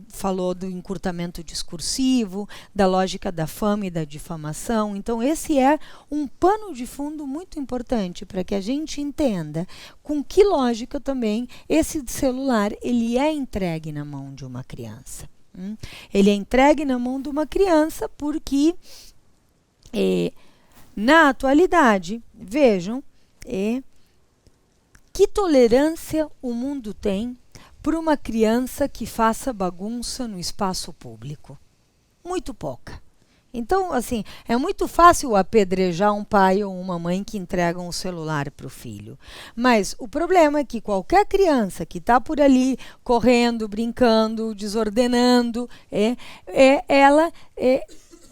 falou do encurtamento discursivo, da lógica da fama e da difamação. Então esse é um pano de fundo muito importante para que a gente entenda com que lógica também esse celular ele é entregue na mão de uma criança. Ele é entregue na mão de uma criança porque na atualidade, vejam, que tolerância o mundo tem por uma criança que faça bagunça no espaço público? Muito pouca. Então, assim, é muito fácil apedrejar um pai ou uma mãe que entregam o celular para o filho. Mas o problema é que qualquer criança que está por ali correndo, brincando, desordenando,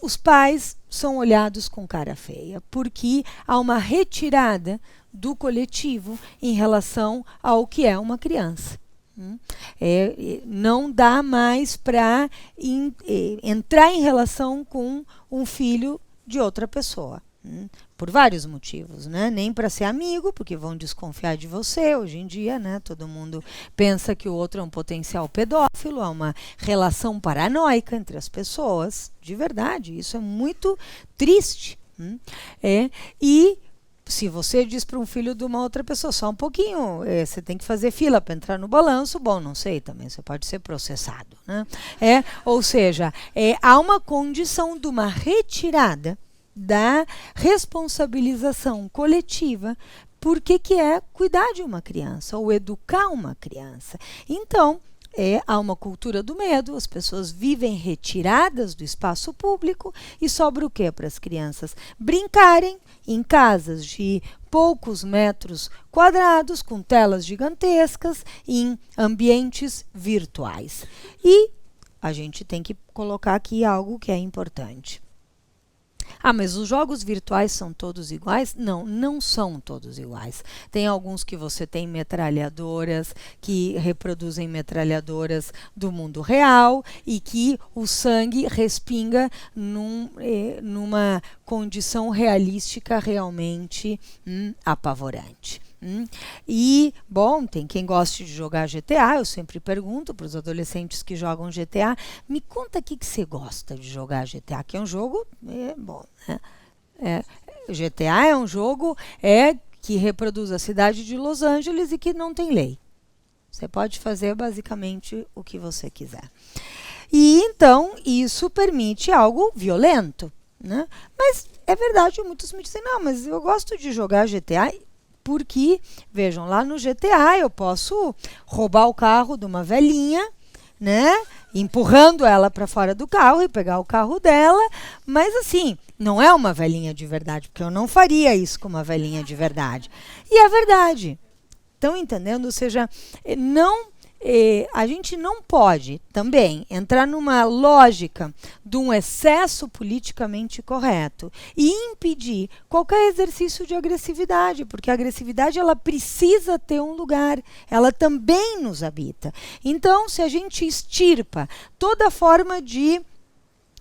os pais são olhados com cara feia, porque há uma retirada do coletivo em relação ao que é uma criança. Não dá mais para entrar em relação com um filho de outra pessoa. Por vários motivos, né? Nem para ser amigo, porque vão desconfiar de você hoje em dia, né? Todo mundo pensa que o outro é um potencial pedófilo, há uma relação paranoica entre as pessoas, de verdade, isso é muito triste. E se você diz para um filho de uma outra pessoa, só um pouquinho, você tem que fazer fila para entrar no balanço, bom, não sei também, você pode ser processado, né? Ou seja, há uma condição de uma retirada da responsabilização coletiva, porque que é cuidar de uma criança ou educar uma criança. Então, há uma cultura do medo, as pessoas vivem retiradas do espaço público e sobra o que para as crianças? Brincarem em casas de poucos metros quadrados, com telas gigantescas, em ambientes virtuais. E a gente tem que colocar aqui algo que é importante. Mas os jogos virtuais são todos iguais? Não, não são todos iguais. Tem alguns que você tem metralhadoras, que reproduzem metralhadoras do mundo real e que o sangue respinga numa condição realística realmente apavorante. E, bom, tem quem goste de jogar GTA, eu sempre pergunto para os adolescentes que jogam GTA, me conta o que você gosta de jogar GTA, que é um jogo, bom, né? GTA é um jogo que reproduz a cidade de Los Angeles e que não tem lei. Você pode fazer basicamente o que você quiser. E então isso permite algo violento, né? Mas é verdade, muitos me dizem, não, mas eu gosto de jogar GTA porque, vejam, lá no GTA eu posso roubar o carro de uma velhinha, né? Empurrando ela para fora do carro e pegar o carro dela, mas assim, não é uma velhinha de verdade, porque eu não faria isso com uma velhinha de verdade. E é verdade. Estão entendendo? Ou seja, a gente não pode também entrar numa lógica de um excesso politicamente correto e impedir qualquer exercício de agressividade, porque a agressividade ela precisa ter um lugar, ela também nos habita. Então, se a gente extirpa toda forma de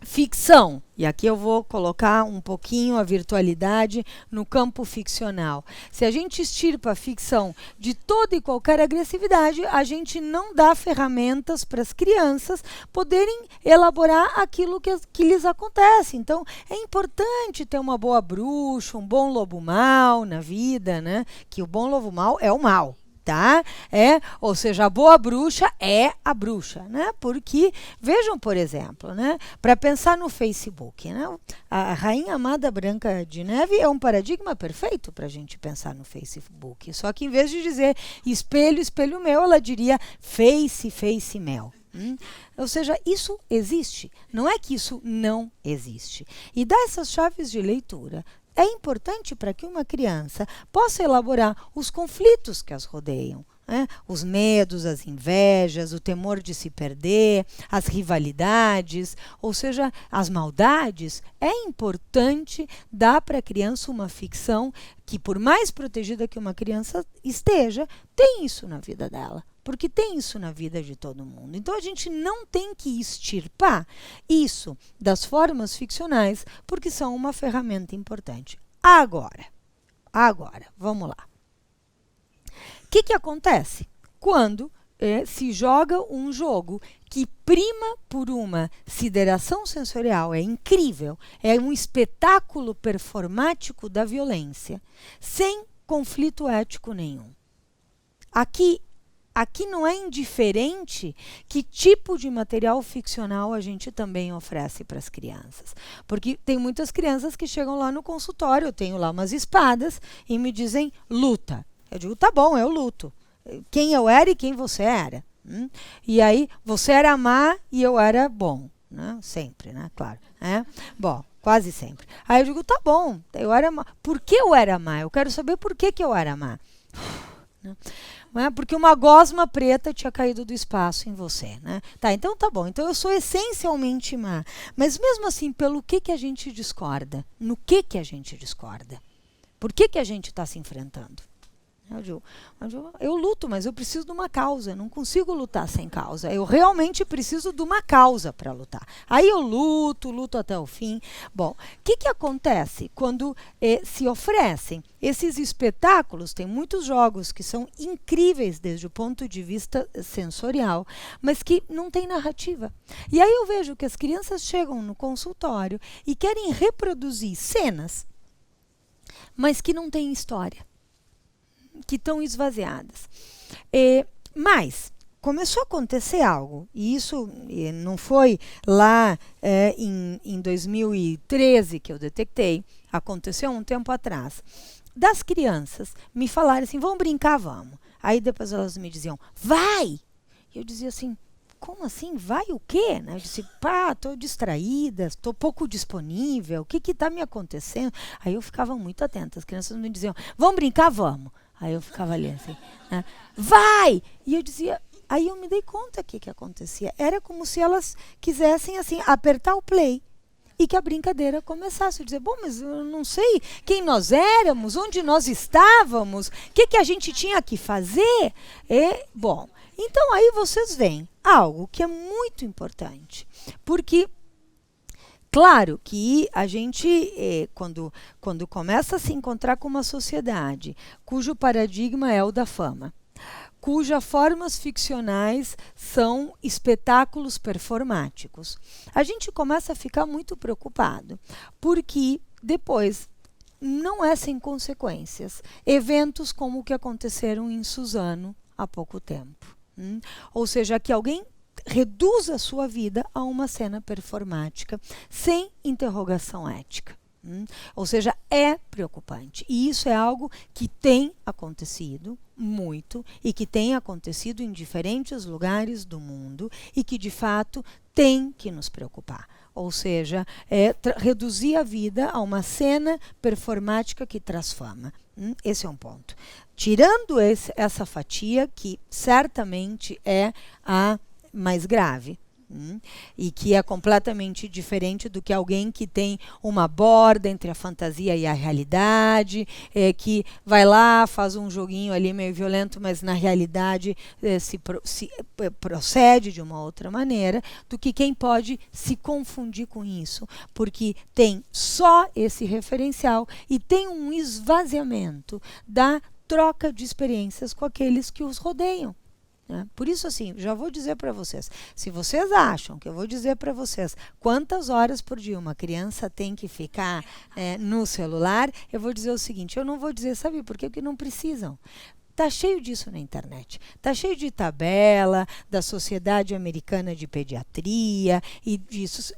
ficção, e aqui eu vou colocar um pouquinho a virtualidade no campo ficcional. Se a gente extirpa a ficção de toda e qualquer agressividade, a gente não dá ferramentas para as crianças poderem elaborar aquilo que lhes acontece. Então, é importante ter uma boa bruxa, um bom lobo mau na vida, né? Que o bom lobo mau é o mal. Tá? Ou seja, a boa bruxa é a bruxa, né? Porque, vejam, por exemplo, né? Para pensar no Facebook, né? A Rainha Amada Branca de Neve é um paradigma perfeito para a gente pensar no Facebook. Só que em vez de dizer espelho, espelho meu, ela diria face, face meu. Ou seja, isso existe. Não é que isso não existe. E dar essas chaves de leitura é importante para que uma criança possa elaborar os conflitos que as rodeiam, né? Os medos, as invejas, o temor de se perder, as rivalidades, ou seja, as maldades. É importante dar para a criança uma ficção que, por mais protegida que uma criança esteja, tem isso na vida dela. Porque tem isso na vida de todo mundo. Então, a gente não tem que extirpar isso das formas ficcionais, porque são uma ferramenta importante. Agora, vamos lá. O que acontece quando se joga um jogo que prima por uma sideração sensorial, é incrível, é um espetáculo performático da violência, sem conflito ético nenhum? Aqui não é indiferente que tipo de material ficcional a gente também oferece para as crianças. Porque tem muitas crianças que chegam lá no consultório, eu tenho lá umas espadas e me dizem luta. Eu digo, tá bom, eu luto. Quem eu era e quem você era. E aí, você era má e eu era bom. Né? Sempre, né? Claro. Bom, quase sempre. Aí eu digo, tá bom, eu era má. Por que eu era má? Eu quero saber por que eu era má. Porque uma gosma preta tinha caído do espaço em você, né? Tá, então tá bom. Então eu sou essencialmente má. Mas mesmo assim, pelo que a gente discorda? No que a gente discorda? Por que a gente está se enfrentando? Eu luto, mas eu preciso de uma causa. Eu não consigo lutar sem causa. Eu realmente preciso de uma causa para lutar. Aí eu luto até o fim. Bom, o que acontece quando se oferecem esses espetáculos? Tem muitos jogos que são incríveis desde o ponto de vista sensorial, mas que não tem narrativa. E aí eu vejo que as crianças chegam no consultório e querem reproduzir cenas, mas que não têm história, que estão esvaziadas. Mas começou a acontecer algo, e isso não foi lá em 2013 que eu detectei, aconteceu um tempo atrás, das crianças me falarem assim, vamos brincar, vamos. Aí depois elas me diziam, vai! E eu dizia assim, como assim? Vai o quê? Eu disse, estou distraída, estou pouco disponível, o que está me acontecendo? Aí eu ficava muito atenta, as crianças me diziam, vamos brincar, vamos. Aí eu ficava ali assim, né? Vai! E eu dizia, aí eu me dei conta que acontecia. Era como se elas quisessem assim apertar o play e que a brincadeira começasse. Eu dizia, bom, mas eu não sei quem nós éramos, onde nós estávamos, o que a gente tinha que fazer. Bom, então aí vocês veem algo que é muito importante, porque claro que a gente, quando começa a se encontrar com uma sociedade cujo paradigma é o da fama, cujas formas ficcionais são espetáculos performáticos, a gente começa a ficar muito preocupado, porque depois não é sem consequências. Eventos como o que aconteceram em Suzano há pouco tempo. Ou seja, que alguém reduz a sua vida a uma cena performática sem interrogação ética. Ou seja, é preocupante. E isso é algo que tem acontecido muito e que tem acontecido em diferentes lugares do mundo e que, de fato, tem que nos preocupar. Ou seja, reduzir a vida a uma cena performática que traz fama. Esse é um ponto. Tirando essa fatia, que certamente é a mais grave, e que é completamente diferente do que alguém que tem uma borda entre a fantasia e a realidade, que vai lá, faz um joguinho ali meio violento, mas na realidade procede de uma outra maneira, do que quem pode se confundir com isso, porque tem só esse referencial e tem um esvaziamento da troca de experiências com aqueles que os rodeiam. Por isso, assim, já vou dizer para vocês, se vocês acham que eu vou dizer para vocês quantas horas por dia uma criança tem que ficar no celular, eu vou dizer o seguinte, eu não vou dizer, sabe por quê? Porque não precisam. Está cheio disso na internet. Está cheio de tabela da Sociedade Americana de Pediatria e disso.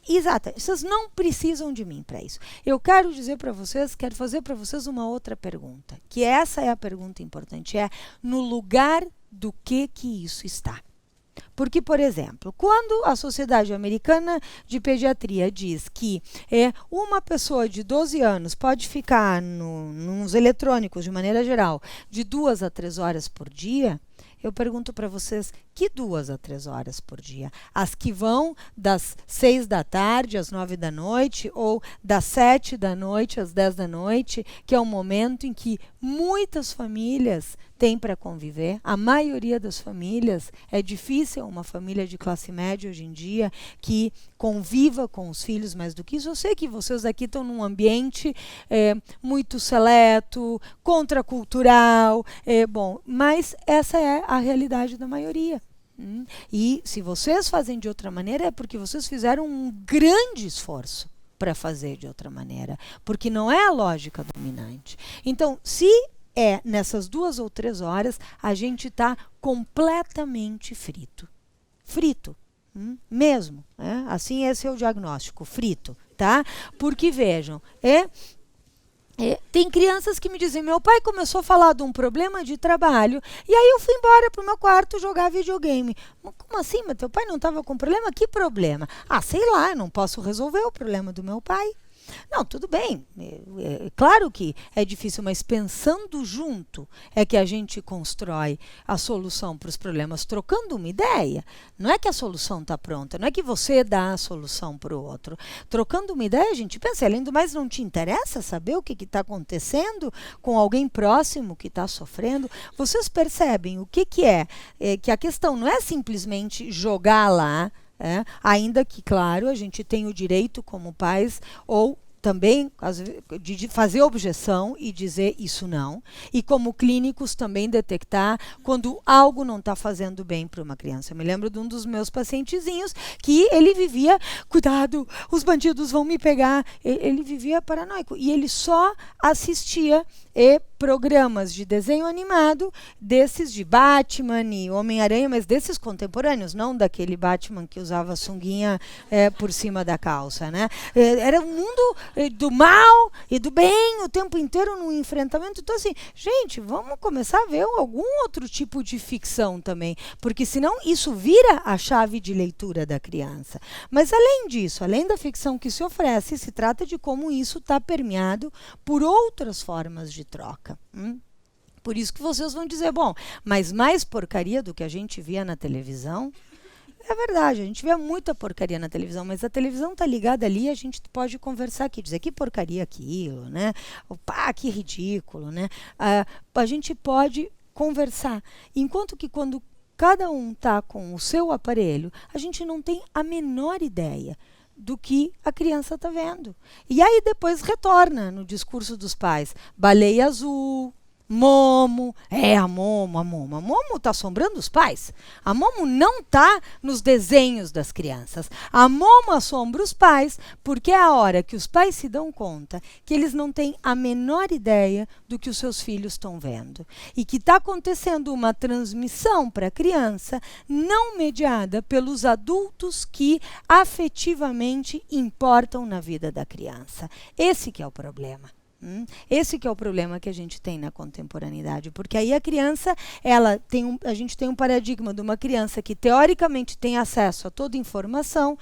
Exato, vocês não precisam de mim para isso. Eu quero dizer para vocês, quero fazer para vocês uma outra pergunta, que essa é a pergunta importante, no lugar do que isso está. Porque, por exemplo, quando a Sociedade Americana de Pediatria diz que uma pessoa de 12 anos pode ficar nos eletrônicos, de maneira geral, de 2 a 3 horas por dia, eu pergunto para vocês, que 2 a 3 horas por dia? As que vão das 6 da tarde às 9 da noite ou das 7 da noite às 10 da noite, que é um momento em que muitas famílias têm para conviver. A maioria das famílias, é difícil uma família de classe média hoje em dia que conviva com os filhos mais do que isso. Eu sei que vocês aqui estão num ambiente muito seleto, contracultural, bom, mas essa é a realidade da maioria. E se vocês fazem de outra maneira é porque vocês fizeram um grande esforço para fazer de outra maneira, porque não é a lógica dominante. Então, se nessas 2 ou 3 horas, a gente está completamente frito. Frito, mesmo. Assim, esse é o diagnóstico, frito, tá? Porque, vejam, tem crianças que me dizem, meu pai começou a falar de um problema de trabalho e aí eu fui embora para o meu quarto jogar videogame. Como assim? Mas teu pai não estava com problema? Que problema? Sei lá, eu não posso resolver o problema do meu pai. Não, tudo bem. Claro que é difícil, mas pensando junto é que a gente constrói a solução para os problemas, trocando uma ideia. Não é que a solução está pronta, não é que você dá a solução para o outro. Trocando uma ideia, a gente pensa, além do mais, não te interessa saber o que está acontecendo com alguém próximo que está sofrendo? Vocês percebem o que é que a questão não é simplesmente jogar lá, ainda que, claro, a gente tem o direito como pais ou também de fazer objeção e dizer isso não. E como clínicos também detectar quando algo não está fazendo bem para uma criança. Eu me lembro de um dos meus pacientezinhos que ele vivia, cuidado, os bandidos vão me pegar. Ele vivia paranoico e ele só assistia programas de desenho animado, desses de Batman e Homem-Aranha, mas desses contemporâneos, não daquele Batman que usava sunguinha por cima da calça, né? Era um mundo do mal e do bem o tempo inteiro no enfrentamento. Então, assim, gente, vamos começar a ver algum outro tipo de ficção também, porque senão isso vira a chave de leitura da criança. Mas além disso, além da ficção que se oferece, se trata de como isso está permeado por outras formas de troca. Por isso que vocês vão dizer, bom, mas mais porcaria do que a gente via na televisão? É verdade, a gente vê muita porcaria na televisão, mas a televisão está ligada ali, a gente pode conversar aqui, dizer que porcaria aquilo, né? Opa, que ridículo, né? A gente pode conversar, enquanto que quando cada um está com o seu aparelho, a gente não tem a menor ideia do que a criança está vendo. E aí depois retorna no discurso dos pais. Baleia azul, Momo, a Momo está assombrando os pais. A Momo não está nos desenhos das crianças. A Momo assombra os pais porque é a hora que os pais se dão conta que eles não têm a menor ideia do que os seus filhos estão vendo. E que está acontecendo uma transmissão para a criança não mediada pelos adultos que afetivamente importam na vida da criança. Esse que é o problema. Esse que é o problema que a gente tem na contemporaneidade, porque aí a criança, a gente tem um paradigma de uma criança que teoricamente tem acesso a toda informação.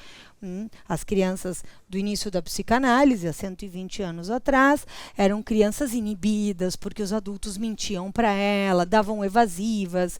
As crianças do início da psicanálise, há 120 anos atrás, eram crianças inibidas, porque os adultos mentiam para ela, davam evasivas,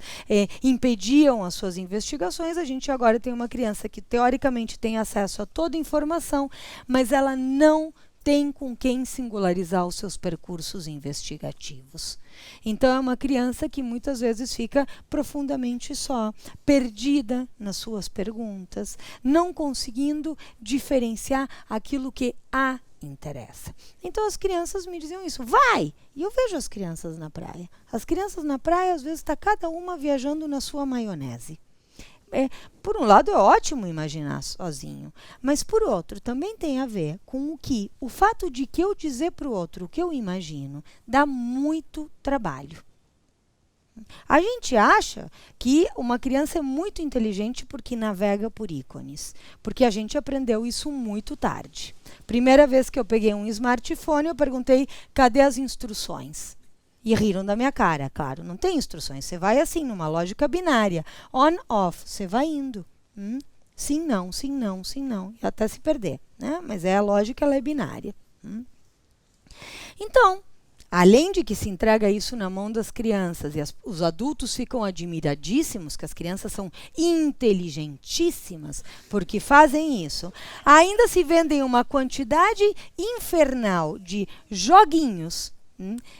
impediam as suas investigações. A gente agora tem uma criança que teoricamente tem acesso a toda informação, mas ela não tem com quem singularizar os seus percursos investigativos. Então, é uma criança que muitas vezes fica profundamente só, perdida nas suas perguntas, não conseguindo diferenciar aquilo que a interessa. Então, as crianças me diziam isso, vai! E eu vejo as crianças na praia. As crianças na praia, às vezes, está cada uma viajando na sua maionese. Por um lado é ótimo imaginar sozinho, mas por outro também tem a ver com o fato de que eu dizer para o outro o que eu imagino dá muito trabalho. A gente acha que uma criança é muito inteligente porque navega por ícones, porque a gente aprendeu isso muito tarde. Primeira vez que eu peguei um smartphone, eu perguntei, cadê as instruções? E riram da minha cara, claro, não tem instruções. Você vai assim, numa lógica binária. On, off, você vai indo. Sim, não, sim, não, sim, não. E até se perder, né? Mas a lógica, ela é binária. Então, além de que se entrega isso na mão das crianças e os adultos ficam admiradíssimos, que as crianças são inteligentíssimas porque fazem isso, ainda se vendem uma quantidade infernal de joguinhos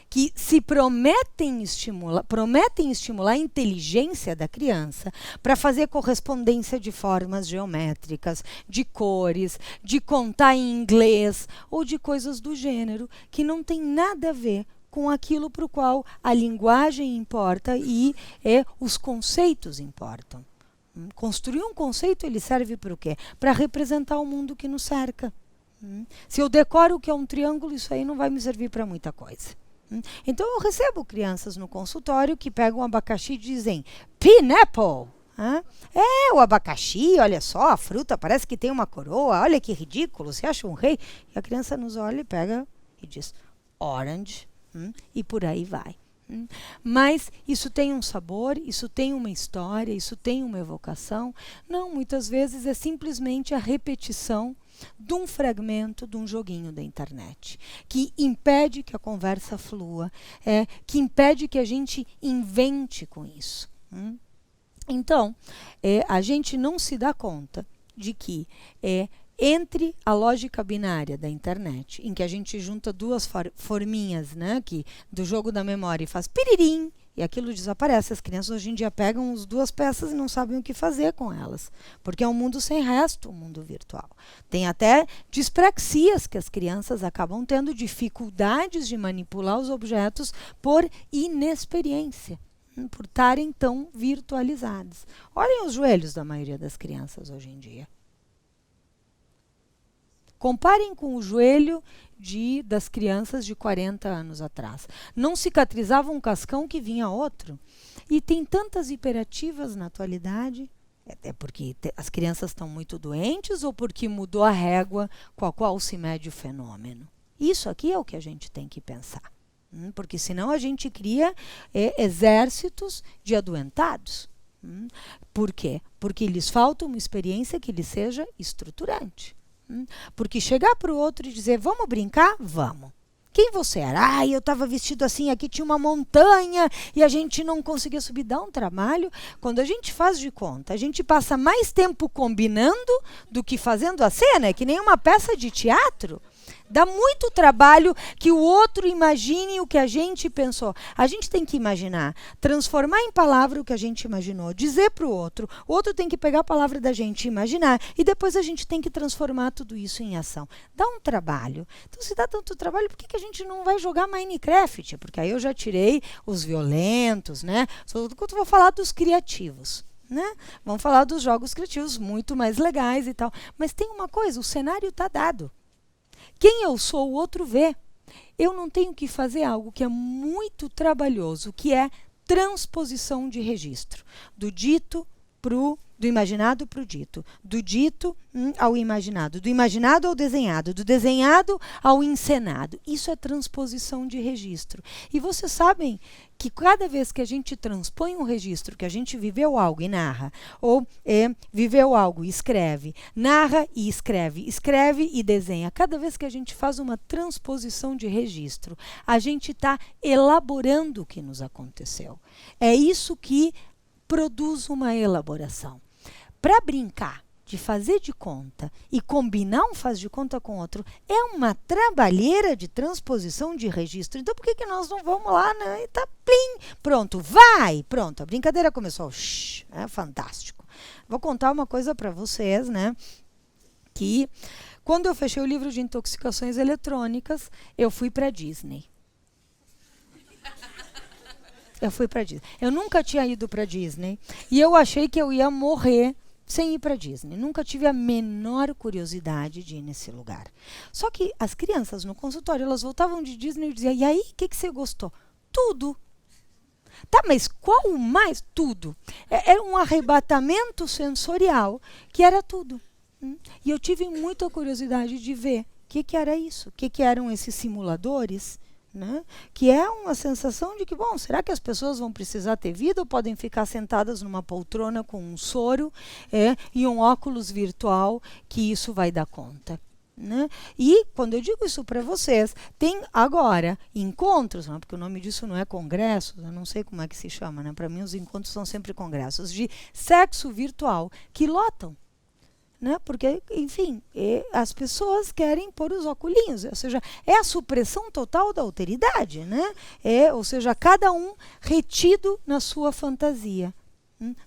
que se prometem estimular a inteligência da criança para fazer correspondência de formas geométricas, de cores, de contar em inglês ou de coisas do gênero que não tem nada a ver com aquilo para o qual a linguagem importa e os conceitos importam. Construir um conceito, ele serve para o quê? Para representar o mundo que nos cerca. Se eu decoro o que é um triângulo, isso aí não vai me servir para muita coisa. Então, eu recebo crianças no consultório que pegam abacaxi e dizem pineapple. O abacaxi, olha só, a fruta parece que tem uma coroa, olha que ridículo, você acha um rei? E a criança nos olha e pega e diz orange, e por aí vai. Mas isso tem um sabor, isso tem uma história, isso tem uma evocação. Não, muitas vezes é simplesmente a repetição de um fragmento de um joguinho da internet, que impede que a conversa flua, que impede que a gente invente com isso. Então, a gente não se dá conta de que entre a lógica binária da internet, em que a gente junta duas forminhas, né, do jogo da memória e faz piririm, e aquilo desaparece. As crianças hoje em dia pegam as duas peças e não sabem o que fazer com elas, porque é um mundo sem resto, um mundo virtual. Tem até dispraxias que as crianças acabam tendo, dificuldades de manipular os objetos por inexperiência, por estarem tão virtualizados. Olhem os joelhos da maioria das crianças hoje em dia. Comparem com o joelho das crianças de 40 anos atrás. Não cicatrizava um cascão que vinha outro. E tem tantas hiperativas na atualidade. É porque as crianças estão muito doentes ou porque mudou a régua com a qual se mede o fenômeno? Isso aqui é o que a gente tem que pensar. Porque senão a gente cria exércitos de adoentados. Por quê? Porque lhes falta uma experiência que lhes seja estruturante. Porque chegar para o outro e dizer, vamos brincar? Vamos. Quem você era? Eu estava vestido assim, aqui tinha uma montanha e a gente não conseguia subir. Dá um trabalho. Quando a gente faz de conta, a gente passa mais tempo combinando do que fazendo a cena. É que nem uma peça de teatro. Dá muito trabalho que o outro imagine o que a gente pensou. A gente tem que imaginar, transformar em palavra o que a gente imaginou, dizer para o outro tem que pegar a palavra da gente e imaginar, e depois a gente tem que transformar tudo isso em ação. Dá um trabalho. Então, se dá tanto trabalho, por que a gente não vai jogar Minecraft? Porque aí eu já tirei os violentos, né? Vou falar dos criativos. Né? Vamos falar dos jogos criativos muito mais legais e tal. Mas tem uma coisa, o cenário está dado. Quem eu sou, o outro vê. Eu não tenho que fazer algo que é muito trabalhoso, que é transposição de registro. Do imaginado para o dito. Do dito ao imaginado. Do imaginado ao desenhado. Do desenhado ao encenado. Isso é transposição de registro. E vocês sabem que cada vez que a gente transpõe um registro, que a gente viveu algo e narra, ou viveu algo e escreve, narra e escreve, escreve e desenha. Cada vez que a gente faz uma transposição de registro, a gente está elaborando o que nos aconteceu. É isso que produz uma elaboração. Para brincar de fazer de conta e combinar um faz de conta com outro, é uma trabalheira de transposição de registro. Então, por que nós não vamos lá, né? E tá, plim, pronto, vai, pronto, a brincadeira começou. É fantástico. Vou contar uma coisa para vocês, né? Que quando eu fechei o livro de intoxicações eletrônicas, eu fui para Disney. Eu fui para Disney. Eu nunca tinha ido para Disney e eu achei que eu ia morrer sem ir para Disney. Nunca tive a menor curiosidade de ir nesse lugar. Só que as crianças no consultório, elas voltavam de Disney e diziam, e aí, o que você gostou? Tudo. Tá, mas qual mais? Tudo. Era um arrebatamento sensorial que era tudo. E eu tive muita curiosidade de ver o que era isso, o que eram esses simuladores, né? Que é uma sensação de que, bom, será que as pessoas vão precisar ter vida ou podem ficar sentadas numa poltrona com um soro e um óculos virtual que isso vai dar conta? Né? E quando eu digo isso para vocês, tem agora encontros, não, porque o nome disso não é congresso, eu não sei como é que se chama, né? Para mim os encontros são sempre congressos de sexo virtual que lotam. Né? Porque, enfim, as pessoas querem pôr os oculinhos, ou seja, é a supressão total da alteridade, né? Ou seja, cada um retido na sua fantasia.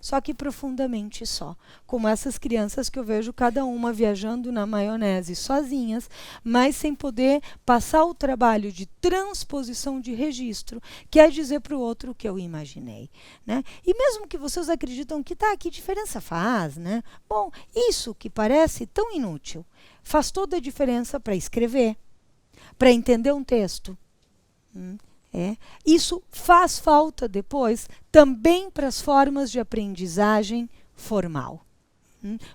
Só que profundamente só. Como essas crianças que eu vejo cada uma viajando na maionese sozinhas, mas sem poder passar o trabalho de transposição de registro, que é dizer para o outro o que eu imaginei. Né? E mesmo que vocês acreditam que que diferença faz, né? Bom, isso que parece tão inútil faz toda a diferença para escrever, para entender um texto. Isso faz falta depois também para as formas de aprendizagem formal,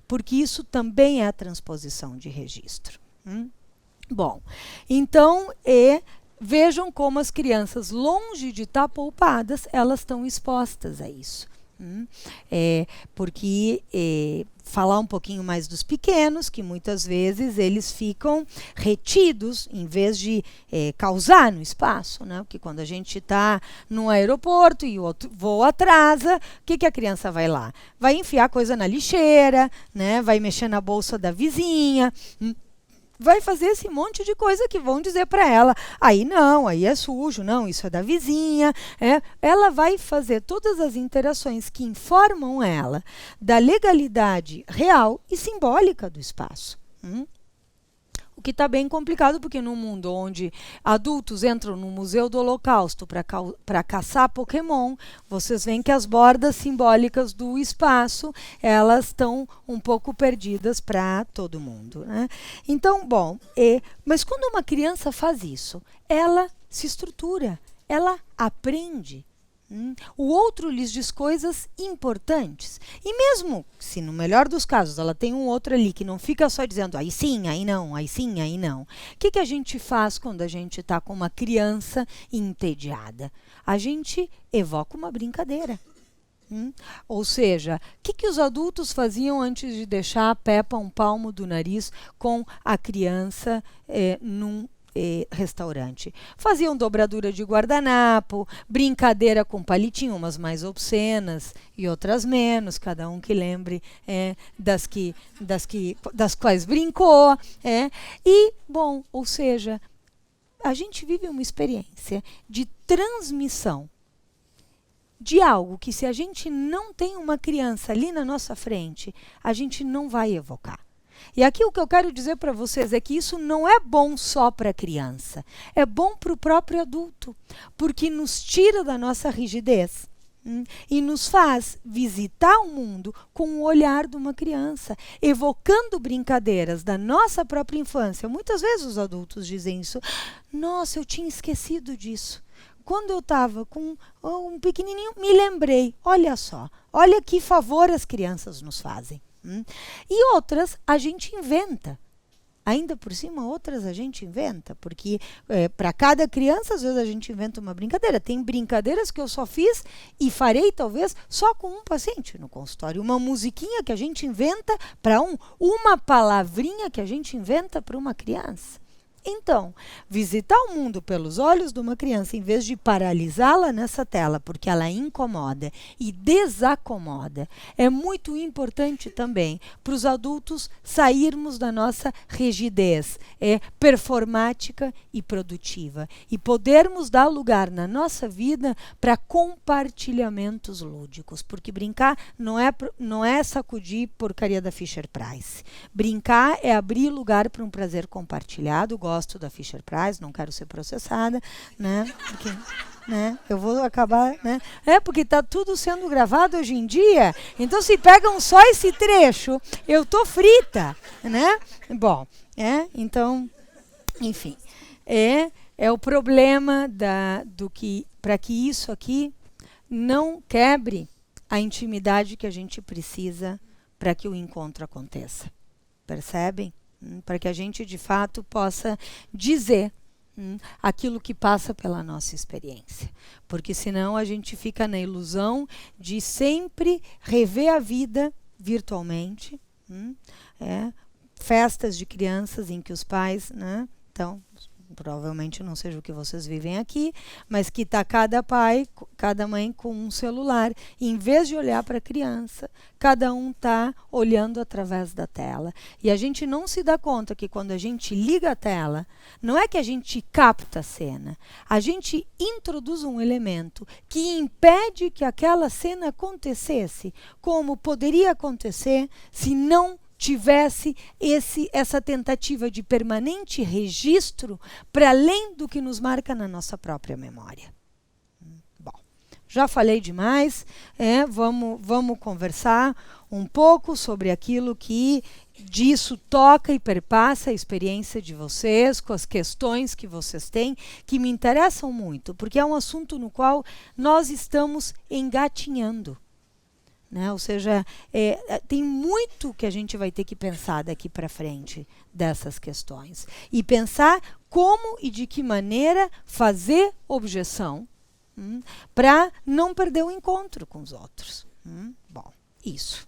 porque isso também é a transposição de registro. Bom, então vejam como as crianças, longe de estar poupadas, elas estão expostas a isso. Porque falar um pouquinho mais dos pequenos, que muitas vezes eles ficam retidos em vez de causar no espaço, né? Porque quando a gente está no aeroporto e o outro voo atrasa, o que a criança vai lá? Vai enfiar coisa na lixeira, né? Vai mexer na bolsa da vizinha, vai fazer esse monte de coisa que vão dizer para ela, aí não, aí é sujo, não, isso é da vizinha. Ela vai fazer todas as interações que informam ela da legalidade real e simbólica do espaço. O que está bem complicado, porque num mundo onde adultos entram no Museu do Holocausto para caçar Pokémon, vocês veem que as bordas simbólicas do espaço, elas estão um pouco perdidas para todo mundo, né? Então, bom, mas quando uma criança faz isso, ela se estrutura, ela aprende. O outro lhes diz coisas importantes. E mesmo se, no melhor dos casos, ela tem um outro ali que não fica só dizendo aí sim, aí não, aí sim, aí não. O que a gente faz quando a gente está com uma criança entediada? A gente evoca uma brincadeira. Ou seja, o que os adultos faziam antes de deixar a Peppa um palmo do nariz com a criança num restaurante? Faziam dobradura de guardanapo, brincadeira com palitinho, umas mais obscenas e outras menos, cada um que lembre das quais brincou. E, bom, ou seja, a gente vive uma experiência de transmissão de algo que, se a gente não tem uma criança ali na nossa frente, a gente não vai evocar. E aqui o que eu quero dizer para vocês é que isso não é bom só para a criança, é bom para o próprio adulto, porque nos tira da nossa rigidez e nos faz visitar o mundo com o olhar de uma criança, evocando brincadeiras da nossa própria infância. Muitas vezes os adultos dizem isso: nossa, eu tinha esquecido disso. Quando eu estava com um pequenininho, me lembrei. Olha só, olha que favor as crianças nos fazem. E outras a gente inventa. Ainda por cima, outras a gente inventa, porque para cada criança, às vezes a gente inventa uma brincadeira. Tem brincadeiras que eu só fiz e farei, talvez, só com um paciente no consultório. Uma musiquinha que a gente inventa para uma palavrinha que a gente inventa para uma criança. Então, visitar o mundo pelos olhos de uma criança, em vez de paralisá-la nessa tela, porque ela incomoda e desacomoda, é muito importante também para os adultos sairmos da nossa rigidez performática e produtiva e podermos dar lugar na nossa vida para compartilhamentos lúdicos, porque brincar não é sacudir porcaria da Fisher-Price. Brincar é abrir lugar para um prazer compartilhado. Gosto da Fisher-Price, não quero ser processada, né? Porque, né? Eu vou acabar, né? Porque está tudo sendo gravado hoje em dia, então se pegam só esse trecho, eu tô frita, né? Bom, então, enfim, é o problema para que isso aqui não quebre a intimidade que a gente precisa para que o encontro aconteça. Percebem? Para que a gente, de fato, possa dizer aquilo que passa pela nossa experiência. Porque senão a gente fica na ilusão de sempre rever a vida virtualmente. Festas de crianças em que os pais, né, então, provavelmente não seja o que vocês vivem aqui, mas que está cada pai, cada mãe com um celular. E, em vez de olhar para a criança, cada um está olhando através da tela. E a gente não se dá conta que quando a gente liga a tela, não é que a gente capta a cena, a gente introduz um elemento que impede que aquela cena acontecesse, como poderia acontecer se não tivesse essa tentativa de permanente registro para além do que nos marca na nossa própria memória. Bom, já falei demais, vamos conversar um pouco sobre aquilo que disso toca e perpassa a experiência de vocês, com as questões que vocês têm, que me interessam muito, porque é um assunto no qual nós estamos engatinhando. né? Ou seja, tem muito que a gente vai ter que pensar daqui para frente dessas questões. E pensar como e de que maneira fazer objeção para não perder o encontro com os outros. Bom, isso.